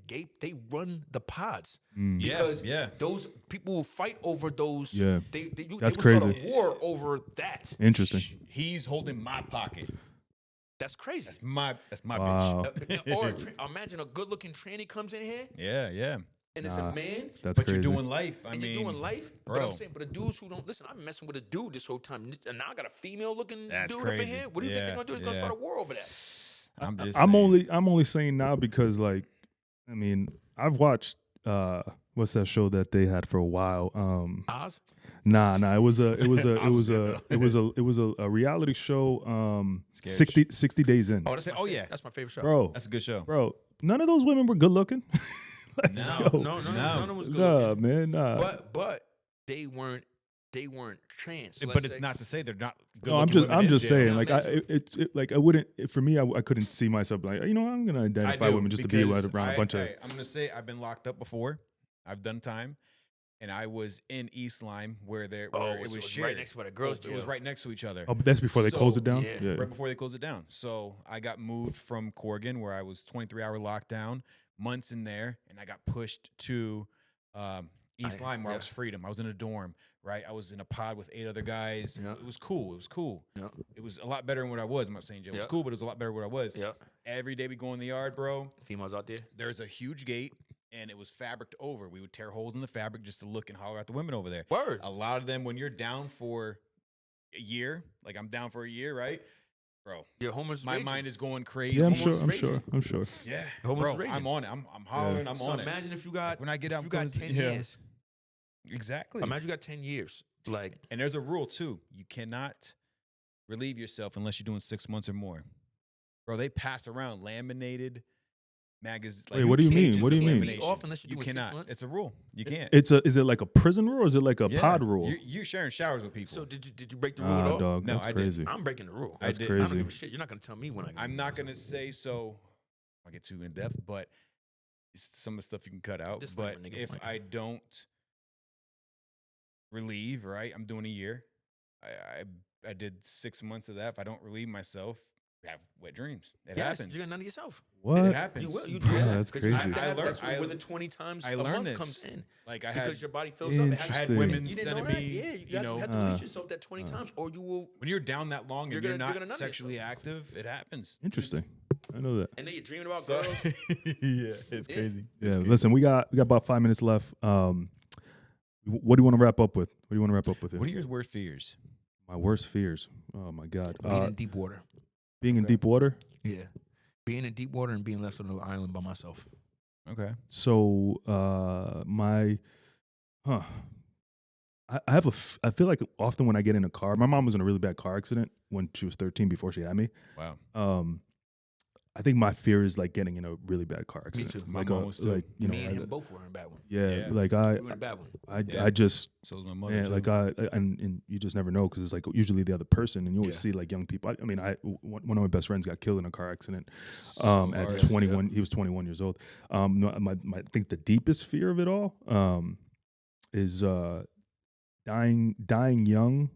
gay they run the pods Mm. Yeah, because yeah. those people will fight over those. Yeah. they That's will start crazy. a war over that. Interesting. He's holding my pocket. That's crazy. That's my Wow. bitch. Or imagine a good-looking tranny comes in here. Yeah, yeah. and it's a man. That's But crazy. you're doing life. I And mean, you're doing life, but bro. I'm saying, but the dudes who don't listen, I'm messing with a dude this whole time, and now I got a female looking That's dude up in crazy. here. What do you think they're gonna do? It's gonna Yeah. start a war over that. I'm just. I'm saying. only saying now because like, I mean, I've watched what's that show that they had for a while? Oz? Nah, it was a reality show. Scary. 60 days in, Oh, that's Oh, yeah. that's my favorite show. bro. That's a good show. Bro, none of those women were good looking. Like, No, yo, none of them was good nah, looking. man, nah. But they weren't trans. But it's not to say they're not. Good No, I'm just saying, like, Yeah. like I wouldn't. For me, I couldn't see myself like, I'm gonna identify women just to be around a bunch of. I'm gonna say I've been locked up before. I've done time, and I was in East Lyme where it was shared. right next to the girls' It was jail. right next to each other. Oh, but that's before they So, closed it down. yeah. Right before they closed it down. So I got moved from Corrigan, where I was 23-hour lockdown, months in there, and I got pushed to East Lyme, where I yeah. was freedom. I was in a dorm, right? I was in a pod with 8 other guys. Yeah. It was cool. Yeah. It was a lot better than what I was. I'm not saying jail was Yeah. cool, but it was a lot better than what I was. Yeah. Every day we go in the yard, bro. Females out there. There's a huge gate, and it was fabriced over. We would tear holes in the fabric just to look and holler at the women over there. Word. A lot of them, when you're down for a year, like I'm down for a year, right? Bro, Your homeless. my raging. mind is going crazy. Yeah, I'm Almost sure. I'm sure. Yeah, Homeless bro, raging. I'm on it. I'm hollering. I'm So on it. imagine if you got When I get if out, you I'm got coming 10 to- yeah. years. Exactly. Imagine you got 10 years. Like And there's a rule too. You cannot relieve yourself unless you're doing 6 months or more. Bro, they pass around laminated magazines. Wait, what do you mean? What do you mean? Be off unless you're You doing 6 cannot. months? It's a rule. You can't. Is it like a prison rule or is it like a Yeah. pod rule? You're sharing showers with people. So did you break the rule at all? Dog, No, that's I didn't. crazy. I'm breaking the rule. I That's did. I don't crazy. give a shit. You're not gonna tell me when I. I'm not gonna say so. I'll get too in depth, but it's some of the stuff you can cut out. This But type of nigga if might- I don't relieve, right, I'm doing a year. I did 6 months of that. If I don't relieve myself, I have wet dreams. It Yes, happens. you're gonna none of yourself. What? It happens. You will. You Bro, do. that's 'Cause crazy. You have to have, I that's learned- where the 20 times I a learned month this. comes in. Like I had, Because your body fills up. It has I to- had Interesting. women You didn't know sending that? me, Yeah, you know, have to release yourself that 20 times, or you will. when you're down that long You're and you're gonna- you're not gonna nut sexually yourself. active, it happens. Interesting. I know that. And then you're dreaming about So, girls. yeah, it's Yeah. crazy. Yeah. Listen, we got about 5 minutes left. What do you want to wrap up with? Here? What are your worst fears? My worst fears. Oh my God. Being in deep water. Being in deep water. Yeah. Being in deep water and being left on an island by myself. Okay. So I feel like often when I get in a car, my mom was in a really bad car accident when she was 13 before she had me. Wow. I think my fear is like getting in a really bad car accident. too. My Like, mom was too. like you know, Me and him both were in a bad one. yeah, Yeah. like We were in a bad one. Yeah. I just So was my mother. yeah, too. like and you just never know because it's like usually the other person, and you always Yeah. see like young people. I mean, one of my best friends got killed in a car accident So at hard. 21. He was 21 years old. No, I think the deepest fear of it all is dying young,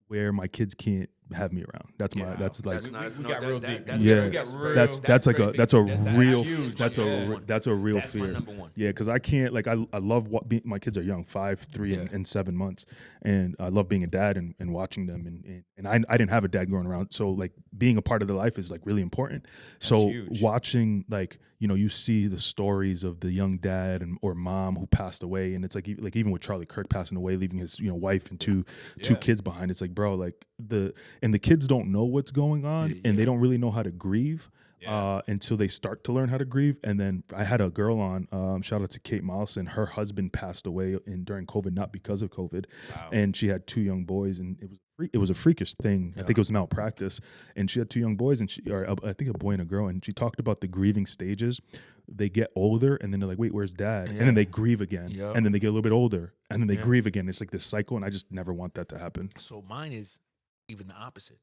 where my kids can't have me around. That's my Yeah. that's like That's not- we no, got that- real that- deep. that's Yeah. very- that's very- real. that's like very a big. that's a That's real huge. that's Yeah. a real That's my fear. number one. Yeah, because I can't like I love what my kids are young, 5, 3, Yeah. and 7 months, and I love being a dad and watching them and I didn't have a dad growing around, so like being a part of their life is like really important. So huge. watching like you see the stories of the young dad or mom who passed away, and it's like even with Charlie Kirk passing away, leaving his wife and two Yeah. kids behind. It's like bro, like the kids don't know what's going on, Yeah, and they yeah. don't really know how to grieve. Yeah. Until they start to learn how to grieve. And then I had a girl on, shout out to Kate Mollison. Her husband passed away during COVID, not because of COVID. Wow. And she had 2 young boys, and it was a freakish thing. I think it was malpractice. And she had 2 young boys, or I think a boy and a girl. And she talked about the grieving stages. They get older, and then they're like, wait, where's dad? And then they grieve again. Yeah. And then they get a little bit older, and then they Yeah. grieve again. It's like this cycle, and I just never want that to happen. So mine is even the opposite.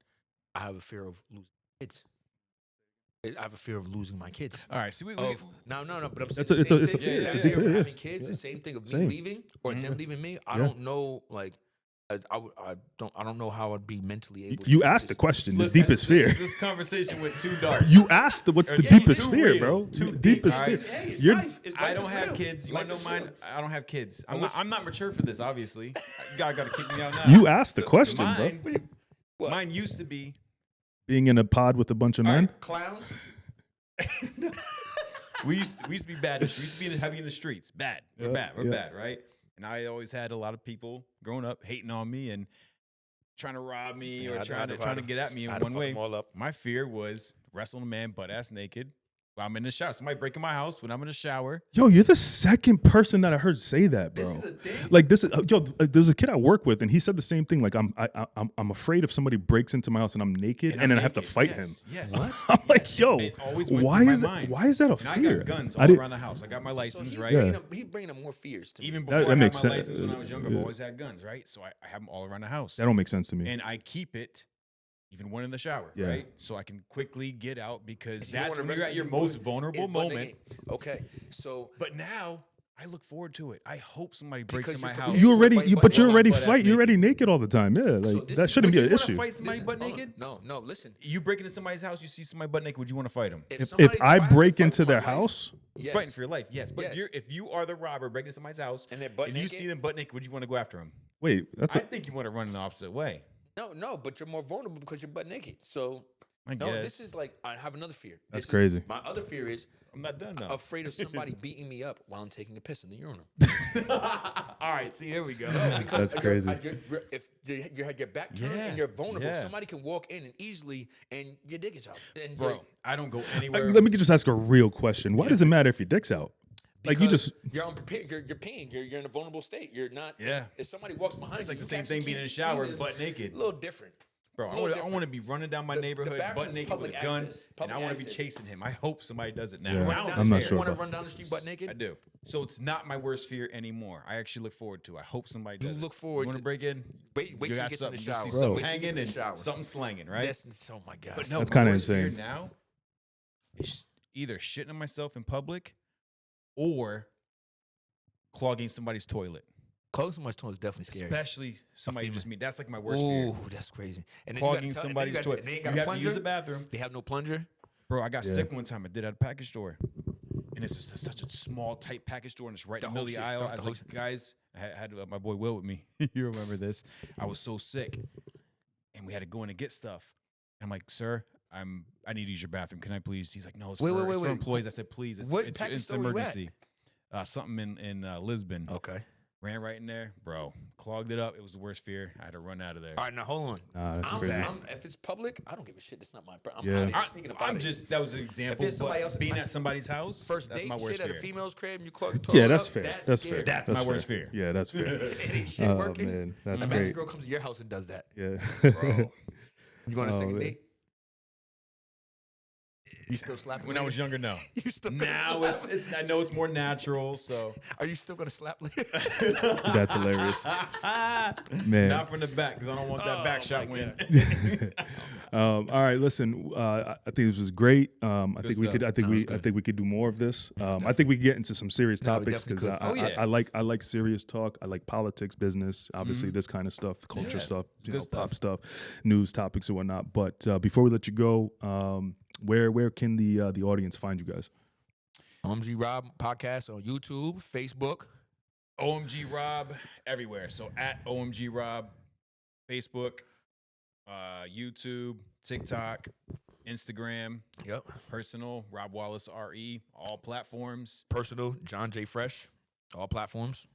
I have a fear of losing kids. I have a fear of losing my kids. All right. See, we No, but I'm saying It's the a same it's a thing. fear. Yeah, It's a yeah, deep Fear of fear. having kids, the same thing of Same. me leaving or them leaving me. I Yeah. don't know, like, I don't know how I'd be mentally able. You to asked the just- question, the Listen, deepest fear. This conversation went too dark. You asked what's Or the too deepest fear, real, bro. too deep, Deepest all fear. right? Hey, it's You're- life. It's I life don't is have real. kids. You want to Life know is mine? real. I don't have kids. I wish- I'm not mature for this, obviously. God got to kick me out now. You asked the question, bro. mine, What? Mine used to be Being in a pod with a bunch of men. Clowns. we used to be bad. We used to be heavy in the streets. Bad. We're bad, right? And I always had a lot of people growing up hating on me and trying to rob me or trying to get at me in one way. My fear was wrestling a man butt ass naked while I'm in the shower. Somebody breaking my house when I'm in the shower. Yo, you're the second person that I heard say that, bro. This is a thing. Like this is there's a kid I work with, and he said the same thing. Like I'm afraid if somebody breaks into my house and I'm naked, and then I have to fight him. Yes. What? I'm like, yo, why is that a and I fear? got guns all around the house. I got my license, so right? He's bringing up more fears to me. Even before that I makes had my sense. license when I was younger, I've always had guns, right? So I have them all around the house. That don't make sense to me. And I keep it even when in the shower, Yeah. right? So I can quickly get out because You don't that's wanna when you're at wrestle your your most boy vulnerable in butt moment. naked. Okay, so But now I look forward to it. I hope somebody breaks Because in my you're house. prepared. You already, Somebody but butt you're naked. already Butt ass fight. You're naked. already naked all the time. Yeah, like this that is- shouldn't be Would an you wanna issue. fight somebody listen, butt hold on. naked? No, listen. You break into somebody's house, you see somebody butt naked, would you want to fight them? If I have to break fight into for my their life, house, yes. Fighting for your life, yes. But Yes. if you are the robber breaking into somebody's house And they're butt and you naked? see them butt naked, would you want to go after them? wait, that's I think you want to run in the opposite way. No, but you're more vulnerable because you're butt naked. So I no, guess. this is like I have another fear. That's This is- crazy. My other fear is I'm not done though. afraid of somebody beating me up while I'm taking a piss in the urinal. All right, see, here we go. That's crazy. If you had your back turned Yeah, and you're vulnerable, yeah. somebody can walk in and easily and your dick is out. And Bro, I don't go anywhere. let me just ask a real question. Why does it matter if your dick's out? Like you because just you're unprepared. You're peeing. You're in a vulnerable state. You're not. Yeah. If somebody walks behind It's like you, the you same thing being in the actually shower can't see them. butt naked. A little different. Bro, A I little want different. to be running down my The neighborhood bathroom butt is naked with a public gun, access. and Public I want to be access. chasing him. I hope somebody does it now. Yeah. Now I'm not You sure want to about run down the street butt naked? I do. So it's not my worst fear anymore. I actually look forward to it. I hope somebody You does it. look forward You want to- to break in? Wait You till you got get in the something, you shower. see Bro. something Wait till you hanging get in the and shower. something slanging, right? That's, oh my gosh. But no, That's my kinda worst fear insane. now is either shitting on myself in public or clogging somebody's toilet. Clogging someone's toilet is definitely scary. Especially somebody female. just me. That's like my worst fear. Ooh, that's crazy. And then Clogging you gotta somebody's toilet. And they ain't You got a have to use plunger. the bathroom. They have no plunger. Bro, I got Yeah. sick one time. I did at a package store. And it's just such a small, tight package store, and it's right in the middle of the whole shit aisle. stuck, I was the like, guys, I had my boy Will with me. You remember this? I was so sick. And we had to go in and get stuff. And I'm like, sir, I need to use your bathroom. Can I please? He's like, no, it's Wait, for, wait, it's for wait. employees. I said, please. What It's package an store were you at? emergency. Something in Lisbon. Okay. Ran right in there. Bro, clogged it up. It was the worst fear. I had to run out of there. All right, now hold on. Nah, that's crazy. If it's public, I don't give a shit. That's not my. I'm Yeah. not even thinking about I'm it. just, that was an example. there's somebody But else- being at somebody's house, First that's date my worst shit at fear. a female's crib and you clog the toilet Yeah, that's up, fair. That's That's scary. fair. That's That's my worst fair. fear. Yeah, that's fair. It ain't shit Oh working. man, that's Imagine a great. girl comes to your house and does that. Yeah. Bro. You going on a Oh, second man. date? You still slapping? When I was younger, no. You still gonna Now slap? it's I know it's more natural, so Are you still gonna slap later? That's hilarious, man. not from the back because I don't want that back Oh, shot my win. All right, listen. I think this was great. I think we stuff. could. I think No, it was we. I good. think we could do more of this. I think we could get into some serious No, we topics definitely because could. Oh, yeah. I like serious talk. I like politics, business, obviously this kind of stuff, culture Yeah, stuff, good pop stuff, news topics and whatnot. But before we let you go, where can the audience find you guys? OMG Rob Podcast on YouTube, Facebook. OMG Rob everywhere. So at OMG Rob, Facebook, YouTube, TikTok, Instagram, Yep. personal, Rob Wallace RE, all platforms. Personal, John J. Fresh, all platforms.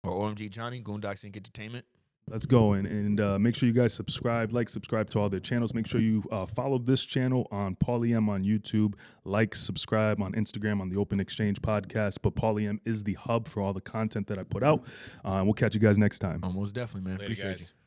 Or OMG Johnny, Goondocks Inc. Entertainment. Let's go and make sure you guys subscribe to all their channels. Make sure you follow this channel on Paulie M on YouTube. Like, subscribe on Instagram on the Open Exchange Podcast. But Paulie M is the hub for all the content that I put out. We'll catch you guys next time. Almost definitely, man. Later, Appreciate guys. you.